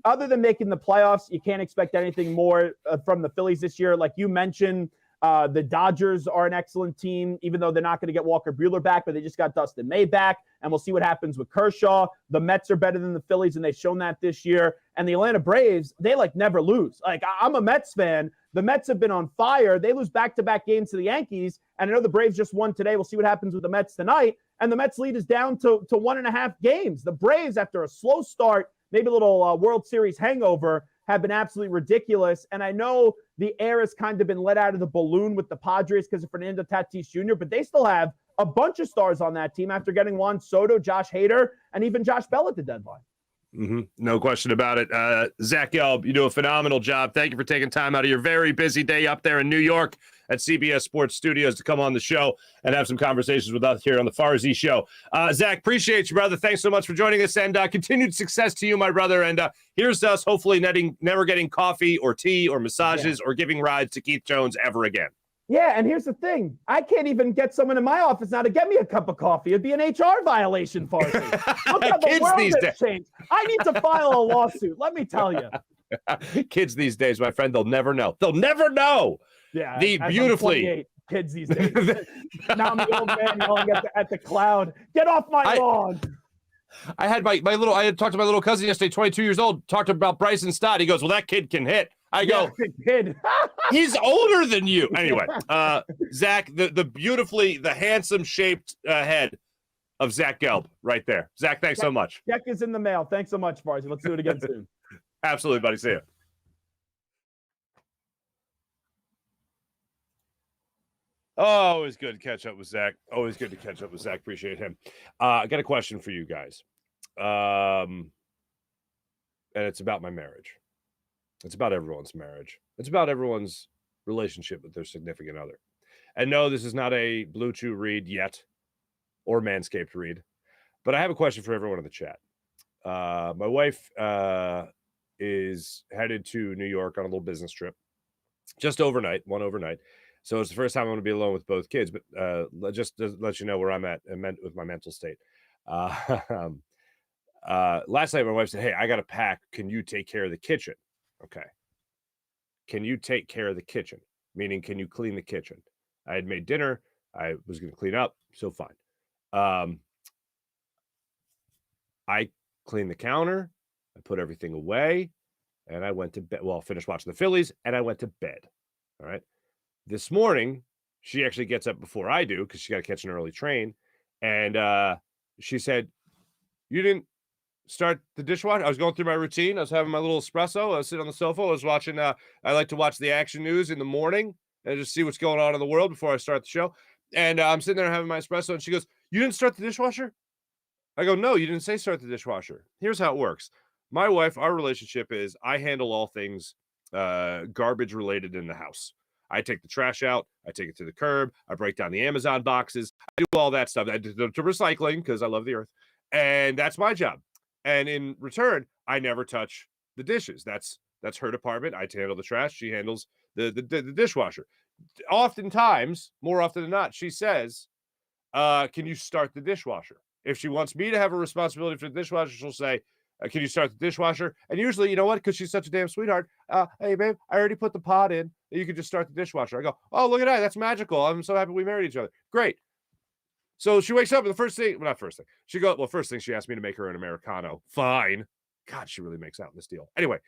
Other than making the playoffs, you can't expect anything more from the Phillies this year. Like you mentioned, the Dodgers are an excellent team, even though they're not going to get Walker Buehler back, but they just got Dustin May back, and we'll see what happens with Kershaw. The Mets are better than the Phillies, and they've shown that this year. And the Atlanta Braves, they never lose. I'm a Mets fan. The Mets have been on fire. They lose back-to-back games to the Yankees, and I know the Braves just won today. We'll see what happens with the Mets tonight. And the Mets lead is down to 1.5 games. The Braves, after a slow start, maybe a little World Series hangover, have been absolutely ridiculous. And I know the air has kind of been let out of the balloon with the Padres because of Fernando Tatis Jr., but they still have a bunch of stars on that team after getting Juan Soto, Josh Hader, and even Josh Bell at the deadline. Mm-hmm. No question about it. Zach Gelb, you do a phenomenal job. Thank you for taking time out of your very busy day up there in New York at CBS Sports Studios to come on the show and have some conversations with us here on the Farzy Show. Zach, appreciate you, brother. Thanks so much for joining us, and continued success to you, my brother. And here's to us hopefully never getting coffee or tea or massages or giving rides to Keith Jones ever again. Yeah, and here's the thing. I can't even get someone in my office now to get me a cup of coffee. It'd be an HR violation, Farzy. Look how the world has changed. I need to file a lawsuit, let me tell you. Kids these days, my friend, they'll never know. They'll never know. Yeah, the beautifully kids these days. Now I'm the old man yelling at the cloud. Get off my lawn. I had I had talked to my little cousin yesterday, 22 years old, talked about Bryson Stott. He goes, well, that kid can hit. I go, kid. He's older than you. Anyway, Zach, the handsome shaped head of Zach Gelb right there. Zach, thanks so much. Check is in the mail. Thanks so much, Farzy. Let's do it again soon. Absolutely, buddy. See you. Oh, always good to catch up with Zach. Always good to catch up with Zach. Appreciate him. I got a question for you guys. And it's about my marriage. It's about everyone's marriage. It's about everyone's relationship with their significant other. And no, this is not a Blue Chew read yet or Manscaped read, but I have a question for everyone in the chat. My wife is headed to New York on a little business trip, just one overnight. So it's the first time I'm going to be alone with both kids, but just to let you know where I'm at with my mental state. Last night, my wife said, hey, I got to pack. Can you take care of the kitchen? Okay. Can you take care of the kitchen? Meaning, can you clean the kitchen? I had made dinner. I was going to clean up. So fine. I clean the counter. I put everything away. and I went to bed. Well, finished watching the Phillies, and I went to bed. All right. This morning, she actually gets up before I do because she got to catch an early train. And she said, "You didn't start the dishwasher?" I was going through my routine. I was having my little espresso. I was sitting on the sofa. I was watching, I like to watch the action news in the morning and just see what's going on in the world before I start the show. And I'm sitting there having my espresso, and she goes, "You didn't start the dishwasher?" I go, "No, you didn't say start the dishwasher." Here's how it works. My wife, our relationship is I handle all things garbage related in the house. I take the trash out. I take it to the curb. I break down the Amazon boxes. I do all that stuff. I do to recycling because I love the earth. And that's my job. And in return, I never touch the dishes. That's her department. I handle the trash. She handles the dishwasher. Oftentimes, more often than not, she says, "Can you start the dishwasher?" If she wants me to have a responsibility for the dishwasher, she'll say, "Can you start the dishwasher?" And usually, you know what? Because she's such a damn sweetheart. "Hey, babe, I already put the pot in. You can just start the dishwasher." I go, "Oh, look at that. That's magical. I'm so happy we married each other." Great. So she wakes up and the first thing, well, not first thing, first thing she asked me to make her an Americano. Fine. God, she really makes out in this deal. Anyway,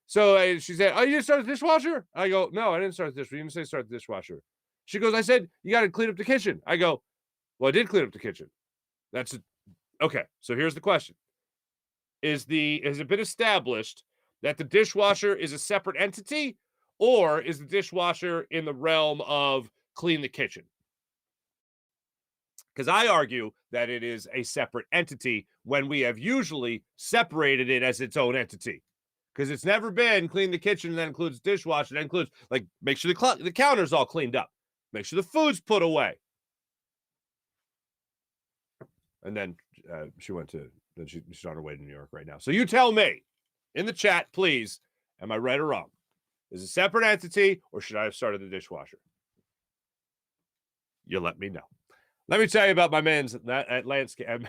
so she said, "Oh, you didn't start the dishwasher?" I go, "No, I didn't start the dishwasher. You didn't say start the dishwasher." She goes, "I said, you got to clean up the kitchen." I go, "Well, I did clean up the kitchen." Okay. So here's the question. Has it been established that the dishwasher is a separate entity, or is the dishwasher in the realm of clean the kitchen? Because I argue that it is a separate entity when we have usually separated it as its own entity. Because it's never been clean the kitchen, that includes dishwasher, that includes, like, make sure the counter's all cleaned up, make sure the food's put away. And then she's on her way to New York right now. So you tell me in the chat, please, am I right or wrong? Is it a separate entity, or should I have started the dishwasher? You let me know. Let me tell you about my man's at Landscape.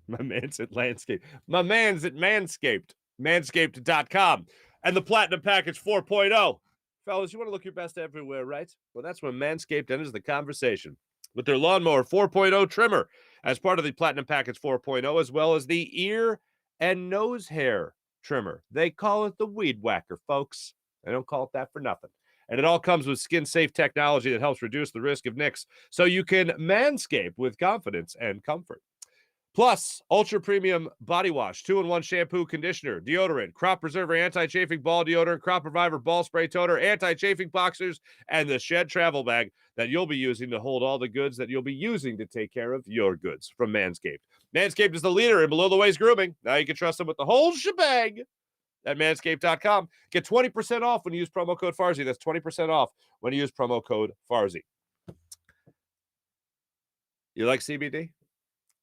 My man's at Landscape. My man's at Manscaped. Manscaped.com. And the Platinum Package 4.0. Fellas, you want to look your best everywhere, right? Well, that's when Manscaped enters the conversation with their Lawnmower 4.0 trimmer as part of the Platinum Package 4.0, as well as the ear and nose hair trimmer. They call it the Weed Whacker, folks. They don't call it that for nothing. And it all comes with skin-safe technology that helps reduce the risk of nicks, so you can manscape with confidence and comfort. Plus, ultra premium body wash, 2-in-1 shampoo, conditioner, deodorant, crop preserver, anti-chafing ball deodorant, crop reviver, ball spray toner, anti-chafing boxers, and the Shed travel bag that you'll be using to hold all the goods that you'll be using to take care of your goods from Manscaped. Manscaped is the leader in below-the-waist grooming. Now you can trust them with the whole shebang at manscaped.com. Get 20% off when you use promo code Farzy. That's 20% off when you use promo code Farzy. You like CBD?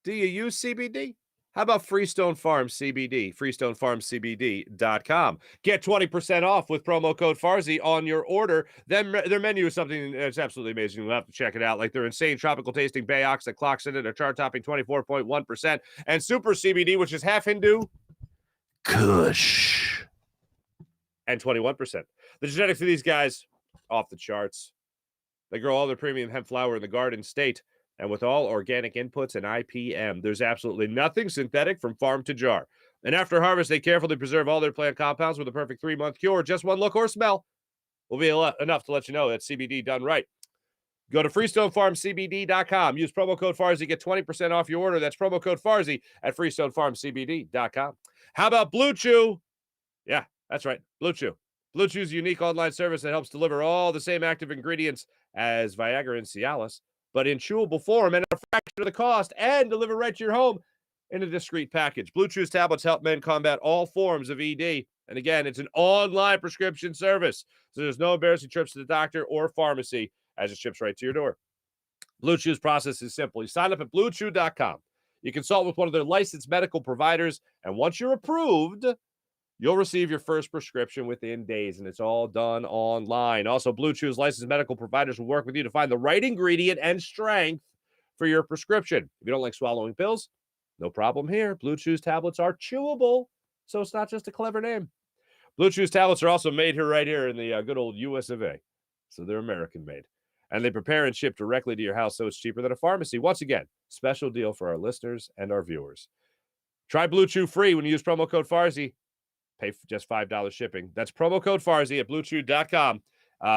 Do you use CBD? How about Freestone Farm CBD? FreestoneFarmCBD.com. Get 20% off with promo code Farzy on your order. Then their menu is something that's absolutely amazing. You'll have to check it out. Like their insane tropical tasting Bayox that clocks in at a chart-topping 24.1%. And Super CBD, which is half Hindu, Kush, and 21%. The genetics of these guys, off the charts. They grow all their premium hemp flower in the Garden State. And with all organic inputs and IPM, there's absolutely nothing synthetic from farm to jar. And after harvest, they carefully preserve all their plant compounds with a perfect 3-month cure. Just one look or smell will be enough to let you know that's CBD done right. Go to FreestoneFarmCBD.com. Use promo code Farzy. Get 20% off your order. That's promo code Farzy at FreestoneFarmCBD.com. How about Blue Chew? Yeah, that's right. Blue Chew. Blue Chew's unique online service that helps deliver all the same active ingredients as Viagra and Cialis, but in chewable form and at a fraction of the cost, and deliver right to your home in a discreet package. Blue Chew's tablets help men combat all forms of ED. And again, it's an online prescription service, so there's no embarrassing trips to the doctor or pharmacy as it ships right to your door. Blue Chew's process is simple. You sign up at BlueChew.com. You consult with one of their licensed medical providers, and once you're approved, you'll receive your first prescription within days, and it's all done online. Also, Blue Chew's licensed medical providers will work with you to find the right ingredient and strength for your prescription. If you don't like swallowing pills, no problem here. Blue Chew's tablets are chewable, so it's not just a clever name. Blue Chew's tablets are also made here right here in the good old US of A, so they're American-made. And they prepare and ship directly to your house, so it's cheaper than a pharmacy. Once again, special deal for our listeners and our viewers. Try Blue Chew free when you use promo code Farzy. Pay just $5 shipping. That's promo code Farzy at BlueChew.com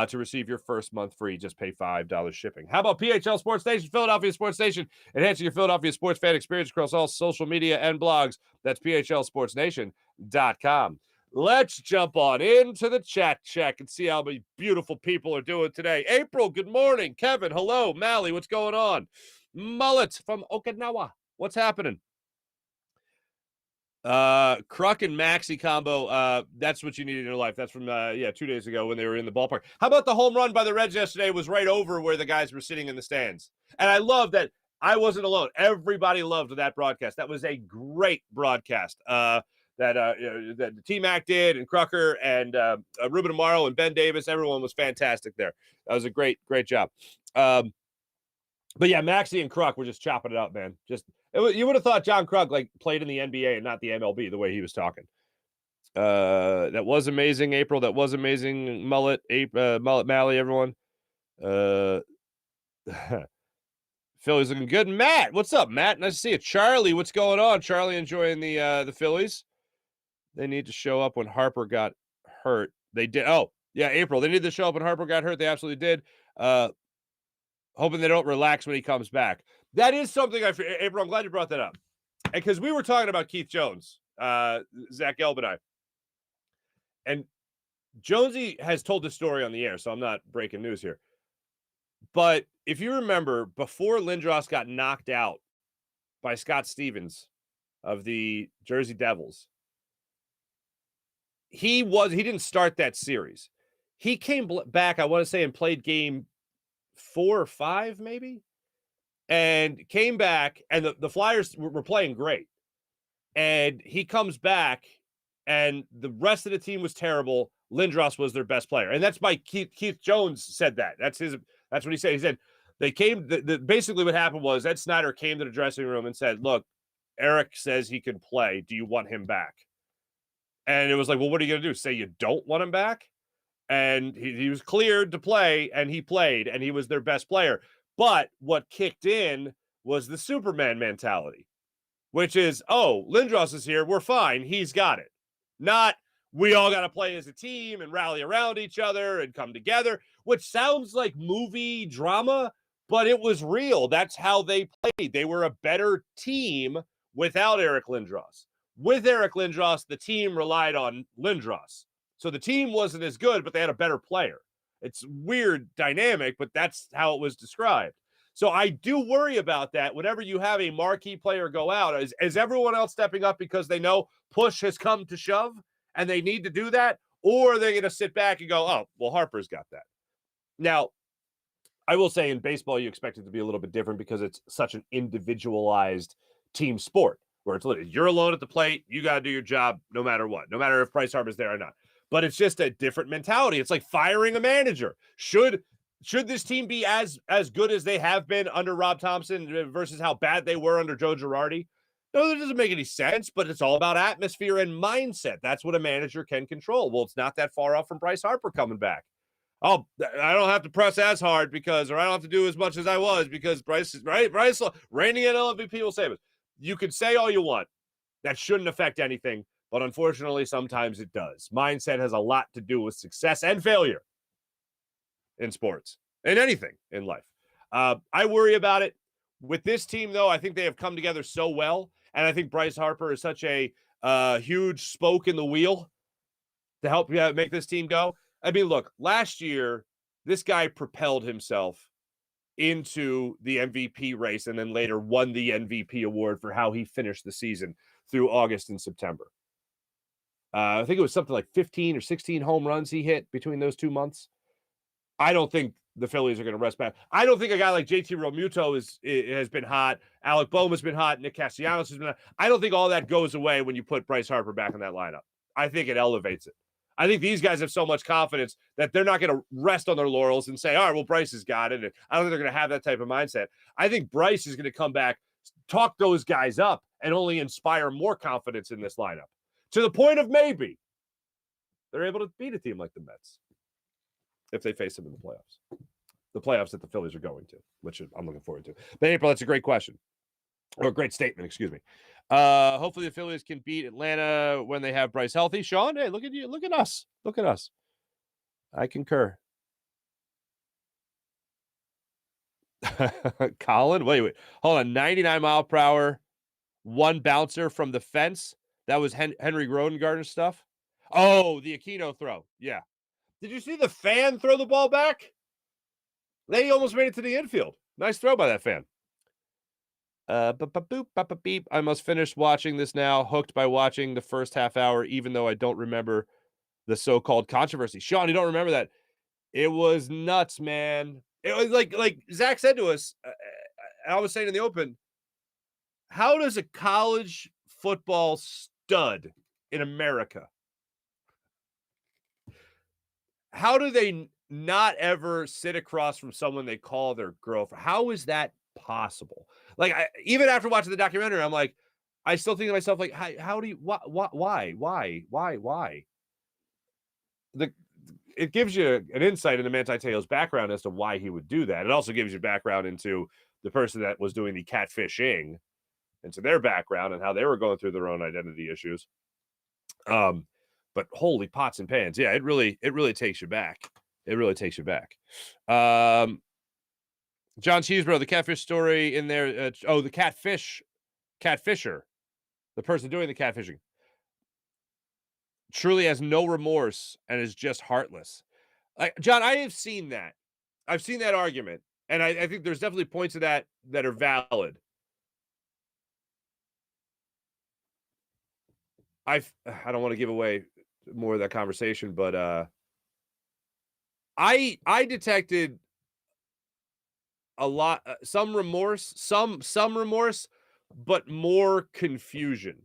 to receive your first month free. Just pay $5 shipping. How about PHL Sports Station, Philadelphia Sports Station, enhancing your Philadelphia sports fan experience across all social media and blogs. That's PHLSportsNation.com. Let's jump on into the chat check and see how many beautiful people are doing today. April, good morning. Kevin, hello. Mally, what's going on? Mullet from Okinawa, what's happening? Kruk and Maxey combo, that's what you need in your life. That's from 2 days ago when they were in the ballpark. How about the home run by the Reds yesterday was right over where the guys were sitting in the stands? And I love that I wasn't alone. Everybody loved that broadcast. That was a great broadcast. That T-Mac did, and Crucker and Ruben Amaro and Ben Davis. Everyone was fantastic there. That was a great job. But yeah, Maxey and Kruk were just chopping it up, man. You would have thought John Kruk played in the NBA and not the MLB the way he was talking. That was amazing, April. That was amazing, Mullet Mally, everyone. Phillies looking good. Matt, what's up, Matt? Nice to see you. Charlie, what's going on? Charlie enjoying the Phillies. They need to show up when Harper got hurt. They did. Oh, yeah, April. They needed to show up when Harper got hurt. They absolutely did. Hoping they don't relax when he comes back. That is something April, I'm glad you brought that up. Because we were talking about Keith Jones, Zach Gelb and I. And Jonesy has told this story on the air, so I'm not breaking news here. But if you remember, before Lindros got knocked out by Scott Stevens of the Jersey Devils, he didn't start that series. He came back, I want to say, and played game 4 or 5, maybe, and came back, and the Flyers were playing great. And he comes back, and the rest of the team was terrible. Lindros was their best player, and that's by Keith Jones said that. That's what he said. He said they came. Basically, what happened was Ed Snyder came to the dressing room and said, "Look, Eric says he can play. Do you want him back?" And it was like, well, what are you going to do? Say you don't want him back? And he was cleared to play, and he played, and he was their best player. But what kicked in was the Superman mentality, which is, oh, Lindros is here. We're fine. He's got it. Not, we all got to play as a team and rally around each other and come together, which sounds like movie drama, but it was real. That's how they played. They were a better team without Eric Lindros. With Eric Lindros, the team relied on Lindros. So the team wasn't as good, but they had a better player. It's weird dynamic, but that's how it was described. So I do worry about that. Whenever you have a marquee player go out, is everyone else stepping up because they know push has come to shove and they need to do that? Or are they going to sit back and go, oh, well, Harper's got that. Now, I will say in baseball, you expect it to be a little bit different because it's such an individualized team sport where it's literally you're alone at the plate. You got to do your job no matter what, no matter if Bryce Harper's there or not. But it's just a different mentality. It's like firing a manager. Should this team be as good as they have been under Rob Thompson versus how bad they were under Joe Girardi? No, that doesn't make any sense, but it's all about atmosphere and mindset. That's what a manager can control. Well, it's not that far off from Bryce Harper coming back. Oh, I don't have to press as hard or I don't have to do as much as I was because Bryce is right. Bryce reigning MVP will save us. You could say all you want. That shouldn't affect anything, but unfortunately, sometimes it does. Mindset has a lot to do with success and failure in sports and anything in life. I worry about it. With this team, though, I think they have come together so well, and I think Bryce Harper is such a huge spoke in the wheel to help make this team go. I mean, look, last year, this guy propelled himself into the MVP race and then later won the MVP award for how he finished the season through August and September. I think it was something like 15 or 16 home runs he hit between those 2 months. I don't think the Phillies are going to rest back. I don't think a guy like JT Realmuto has been hot. Alec Boehm's been hot. Nick Castellanos has been hot. I don't think all that goes away when you put Bryce Harper back in that lineup. I think it elevates it. I think these guys have so much confidence that they're not going to rest on their laurels and say, all right, well, Bryce has got it. And I don't think they're going to have that type of mindset. I think Bryce is going to come back, talk those guys up, and only inspire more confidence in this lineup. To the point of maybe they're able to beat a team like the Mets if they face them in the playoffs. The playoffs that the Phillies are going to, which I'm looking forward to. But April, that's a great question. Or a great statement, excuse me. Hopefully the Phillies can beat Atlanta when they have Bryce healthy. Sean, hey, look at you. Look at us. Look at us. I concur. Colin, wait. Hold on. 99 mile per hour, one bouncer from the fence. That was Henry Rodengartner stuff. Oh, the Aquino throw. Yeah. Did you see the fan throw the ball back? They almost made it to the infield. Nice throw by that fan. Beep. I must finish watching this now. Hooked by watching the first half hour, even though I don't remember the so-called controversy. Sean, you don't remember that? It was nuts, man. It was like Zach said to us. I was saying in the open, how does a college football stud in America, how do they not ever sit across from someone they call their girlfriend? How is that possible? Like, even after watching the documentary, I'm like, I still think to myself, like, how do you, why? It gives you an insight into Manti Te'o's background as to why he would do that. It also gives you background into the person that was doing the catfishing, into their background and how they were going through their own identity issues. But holy pots and pans. Yeah, it really takes you back. It really takes you back. John Cheesebro, the catfish story in there. The catfisher, the person doing the catfishing, truly has no remorse and is just heartless. Like, John, I have seen that. I've seen that argument. And I think there's definitely points of that are valid. I don't want to give away more of that conversation, but I detected a lot, some remorse, some remorse, but more confusion.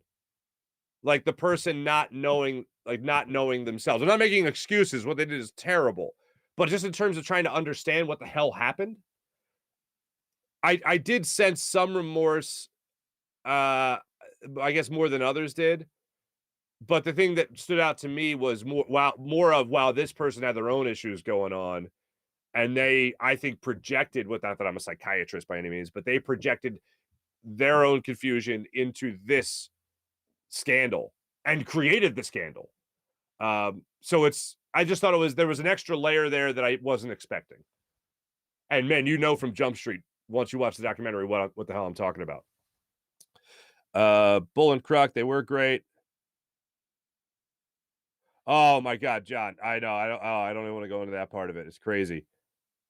Like the person not knowing themselves. I'm not making excuses. What they did is terrible, but just in terms of trying to understand what the hell happened, I did sense some remorse. I guess more than others did. But the thing that stood out to me was more of this person had their own issues going on. And they, I think, projected, not that I'm a psychiatrist by any means, but they projected their own confusion into this scandal and created the scandal. So I just thought there was an extra layer there that I wasn't expecting. And man, from Jump Street, once you watch the documentary, what the hell I'm talking about. Bull and Croc, they were great. Oh my God, John. I know. I don't even want to go into that part of it. It's crazy.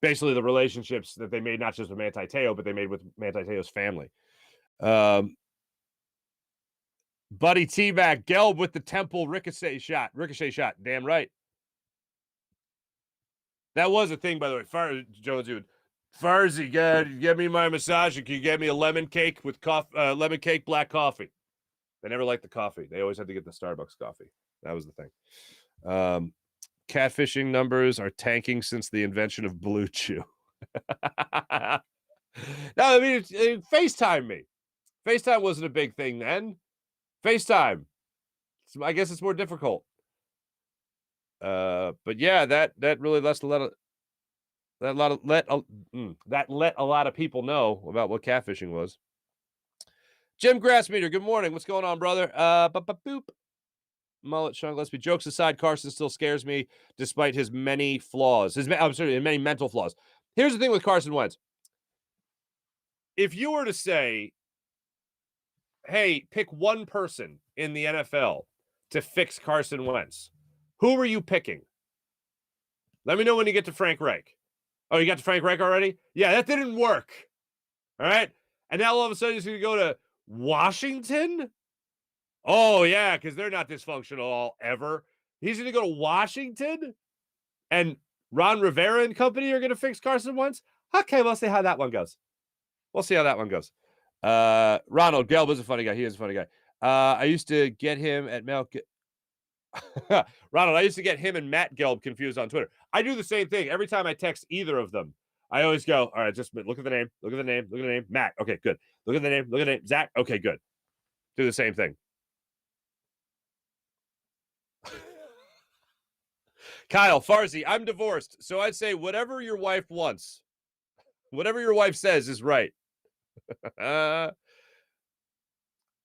Basically, the relationships that they made, not just with Manti Te'o, but they made with Manti Te'o's family. Buddy T-Mac, Gelb with the temple ricochet shot. Damn right. That was a thing, by the way. Jones, Farzy, get me my massage. Can you get me a lemon cake with lemon cake, black coffee? They never liked the coffee. They always had to get the Starbucks coffee. That was the thing. Catfishing numbers are tanking since the invention of Blue Chew. No, I mean, FaceTime me. FaceTime wasn't a big thing then. FaceTime. I guess it's more difficult. But yeah, that really let a lot of people know about what catfishing was. Jim Grassmeter, good morning. What's going on, brother? Boop. Mullet, Sean Gillespie. Jokes aside, Carson still scares me despite his many flaws. Many mental flaws. Here's the thing with Carson Wentz. If you were to say, hey, pick one person in the NFL to fix Carson Wentz, who are you picking? Let me know when you get to Frank Reich. Oh, you got to Frank Reich already? Yeah, that didn't work. All right. And now all of a sudden he's going to go to Washington? Oh, yeah, because they're not dysfunctional all ever. He's going to go to Washington? And Ron Rivera and company are going to fix Carson Wentz? Okay, we'll see how that one goes. Ronald Gelb is a funny guy. He is a funny guy. I used to get him at Ronald, I used to get him and Matt Gelb confused on Twitter. I do the same thing. Every time I text either of them, I always go, all right, just look at the name. Matt, okay, good. Look at the name. Zach, okay, good. Do the same thing. Kyle, Farzy, I'm divorced, so I'd say whatever your wife wants, whatever your wife says is right.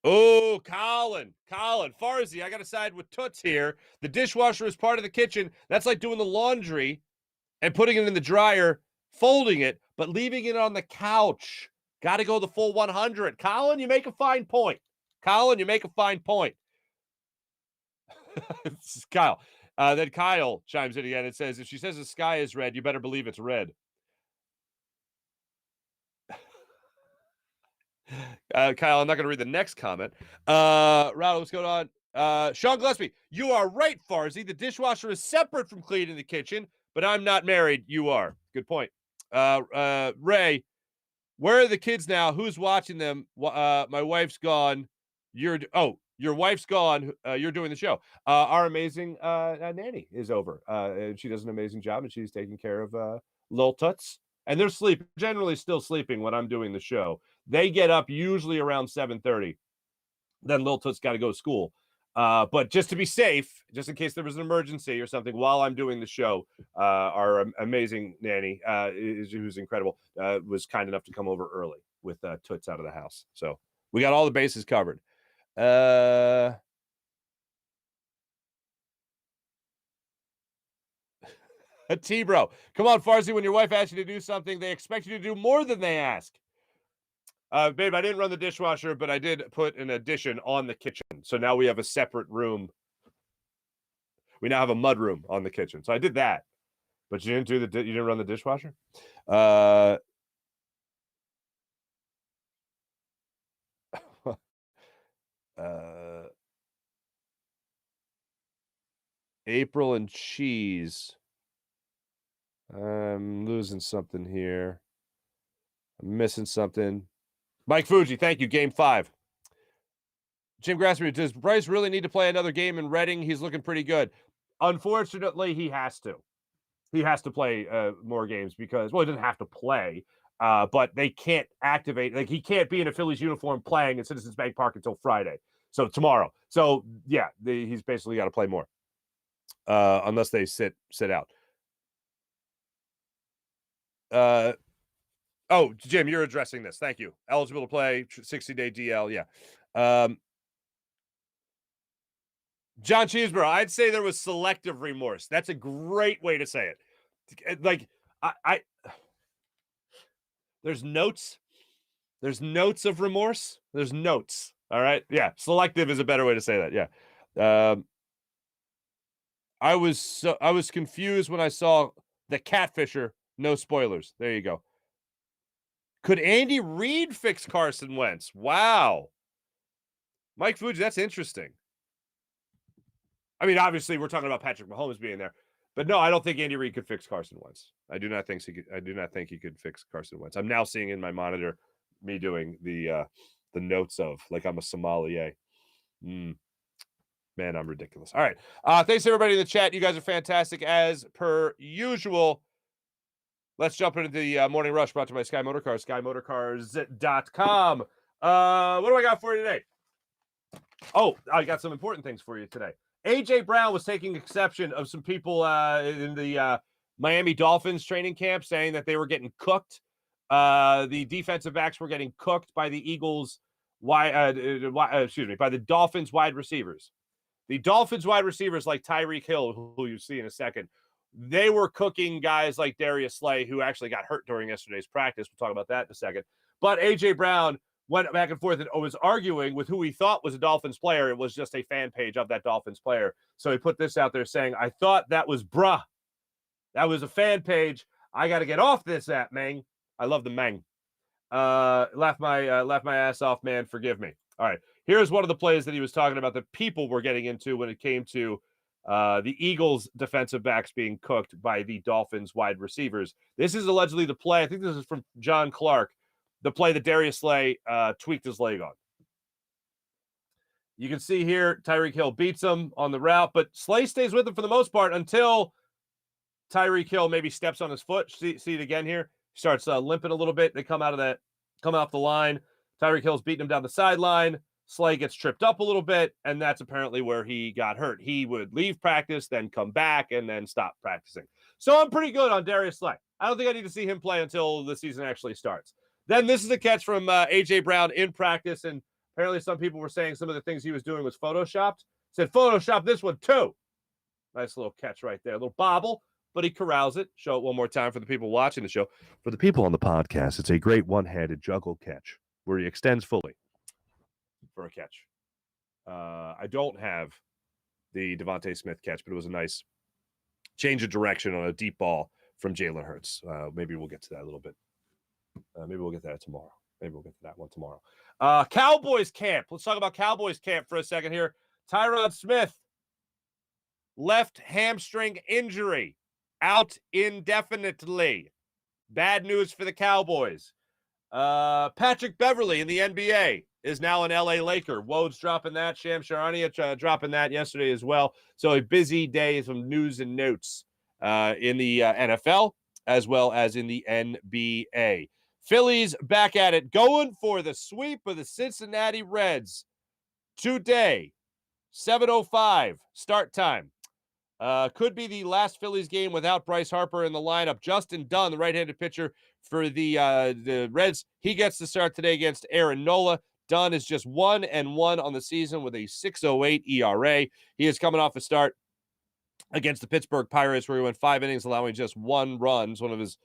Oh, Colin, Farzy, I got to side with Toots here. The dishwasher is part of the kitchen. That's like doing the laundry and putting it in the dryer, folding it, but leaving it on the couch. Got to go the full 100. Colin, you make a fine point. This is Kyle. Then Kyle chimes in again. It says, if she says the sky is red, you better believe it's red. Kyle, I'm not going to read the next comment. Rowdy, what's going on? Sean Gillespie, you are right, Farzy. The dishwasher is separate from cleaning the kitchen, but I'm not married. You are. Good point. Ray, where are the kids now? Who's watching them? My wife's gone. Your wife's gone. You're doing the show. Our amazing nanny is over. And she does an amazing job, and she's taking care of Lil Toots. And they're generally still sleeping when I'm doing the show. They get up usually around 7:30. Then Lil Toots got to go to school. But just to be safe, just in case there was an emergency or something while I'm doing the show, our amazing nanny, who's incredible, was kind enough to come over early with Toots out of the house. So we got all the bases covered. T-Bro, come on, Farzy, when your wife asks you to do something, they expect you to do more than they ask. Babe, I didn't run the dishwasher, but I did put an addition on the kitchen. So now we have a separate room. We now have a mud room on the kitchen. So I did that. But you didn't run the dishwasher? April and cheese. I'm losing something here. I'm missing something. Mike Fuji, thank you. Game 5. Jim Grassby, does Bryce really need to play another game in Reading? He's looking pretty good. Unfortunately, he has to. He has to play more games because, well, he doesn't have to play, but they can't activate. Like, he can't be in a Phillies uniform playing at Citizens Bank Park until Friday. So tomorrow. So, yeah, he's basically got to play more unless they sit out. Oh, Jim, you're addressing this. Thank you. Eligible to play, 60-day DL. Yeah. John Cheeseborough, I'd say there was selective remorse. That's a great way to say it. Like, there's notes. There's notes of remorse. There's notes. All right. Yeah. Selective is a better way to say that. Yeah. I was confused when I saw the Catfisher. No spoilers. There you go. Could Andy Reid fix Carson Wentz? Wow. Mike Fuji, that's interesting. I mean, obviously, we're talking about Patrick Mahomes being there, but no, I don't think Andy Reid could fix Carson Wentz. I do not think he could fix Carson Wentz. I'm now seeing in my monitor me doing the notes of like I'm a sommelier. Man, I'm ridiculous. All right. Thanks everybody in the chat. You guys are fantastic as per usual. Let's jump into the Morning Rush brought to you by Sky Motorcars, skymotocars.com. What do I got for you today? Oh, I got some important things for you today. A.J. Brown was taking exception of some people in the Miami Dolphins training camp saying that they were getting cooked. The defensive backs were getting cooked by the Eagles, by the Dolphins wide receivers. The Dolphins wide receivers like Tyreek Hill, who you see in a second, they were cooking guys like Darius Slay, who actually got hurt during yesterday's practice. We'll talk about that in a second. But A.J. Brown went back and forth and was arguing with who he thought was a Dolphins player. It was just a fan page of that Dolphins player. So he put this out there saying, I thought that was bruh. That was a fan page. I got to get off this app, man. I love the Mang. Laugh my ass off, man. Forgive me. All right. Here's one of the plays that he was talking about that people were getting into when it came to the Eagles defensive backs being cooked by the Dolphins wide receivers. This is allegedly the play. I think this is from John Clark, the play that Darius Slay tweaked his leg on. You can see here, Tyreek Hill beats him on the route, but Slay stays with him for the most part until Tyreek Hill maybe steps on his foot. See it again here. Starts limping a little bit. They come off the line. Tyreek Hill's beating him down the sideline. Slay gets tripped up a little bit, and that's apparently where he got hurt. He would leave practice, then come back, and then stop practicing. So I'm pretty good on Darius Slay. I don't think I need to see him play until the season actually starts. Then this is a catch from A.J. Brown in practice, and Apparently, some people were saying some of the things he was doing was photoshopped. Said, Photoshop this one too. Nice little catch right there. A little bobble, but he corrals it. Show it one more time for the people watching the show. For the people on the podcast, it's a great one-handed juggle catch where he extends fully for a catch. I don't have the Devontae Smith catch, but it was a nice change of direction on a deep ball from Jalen Hurts. Maybe we'll get to that a little bit. Maybe we'll get to that tomorrow. Maybe we'll get to that one tomorrow. Cowboys camp. Let's talk about Cowboys camp for a second here. Tyron Smith, left hamstring injury, out indefinitely. Bad news for the Cowboys. Patrick Beverley in the NBA is now an LA Laker. Woj dropping that. Sham Charania dropping that yesterday as well. So a busy day of news and notes in the NFL as well as in the NBA. Phillies back at it, going for the sweep of the Cincinnati Reds today. 7:05 start time. Could be the last Phillies game without Bryce Harper in the lineup. Justin Dunn, the right-handed pitcher for the Reds, he gets to start today against Aaron Nola. Dunn is just 1-1 on the season with a 6.08 ERA. He is coming off a start against the Pittsburgh Pirates where he went 5 innings, allowing just 1 run. It's one of his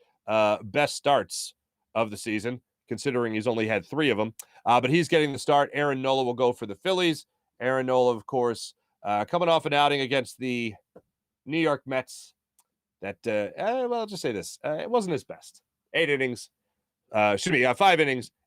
best starts of the season, considering he's only had 3 of them. But he's getting the start. Aaron Nola will go for the Phillies. Aaron Nola, of course, coming off an outing against the New York Mets that, well, I'll just say this. It wasn't his best. 5 innings,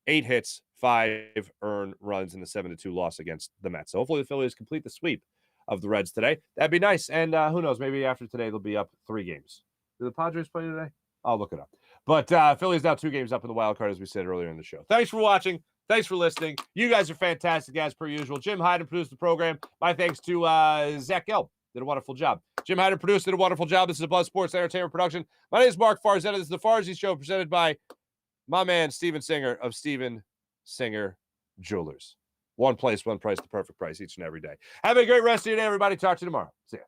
8 hits, 5 earned runs in the 7-2 loss against the Mets. So hopefully the Phillies complete the sweep of the Reds today. That'd be nice. And who knows, maybe after today they'll be up 3 games. Do the Padres play today? I'll look it up. But Phillies now 2 games up in the wild card, as we said earlier in the show. Thanks for watching. Thanks for listening. You guys are fantastic, as per usual. Jim Hyden produced the program. My thanks to Zach Gelb. Did a wonderful job. Jim Hyden produced, did a wonderful job. This is a Buzz Sports Entertainment production. My name is Mark Farzetta. This is the Farzy Show, presented by my man, Steven Singer of Steven Singer Jewelers. One place, one price, the perfect price each and every day. Have a great rest of your day, everybody. Talk to you tomorrow. See ya.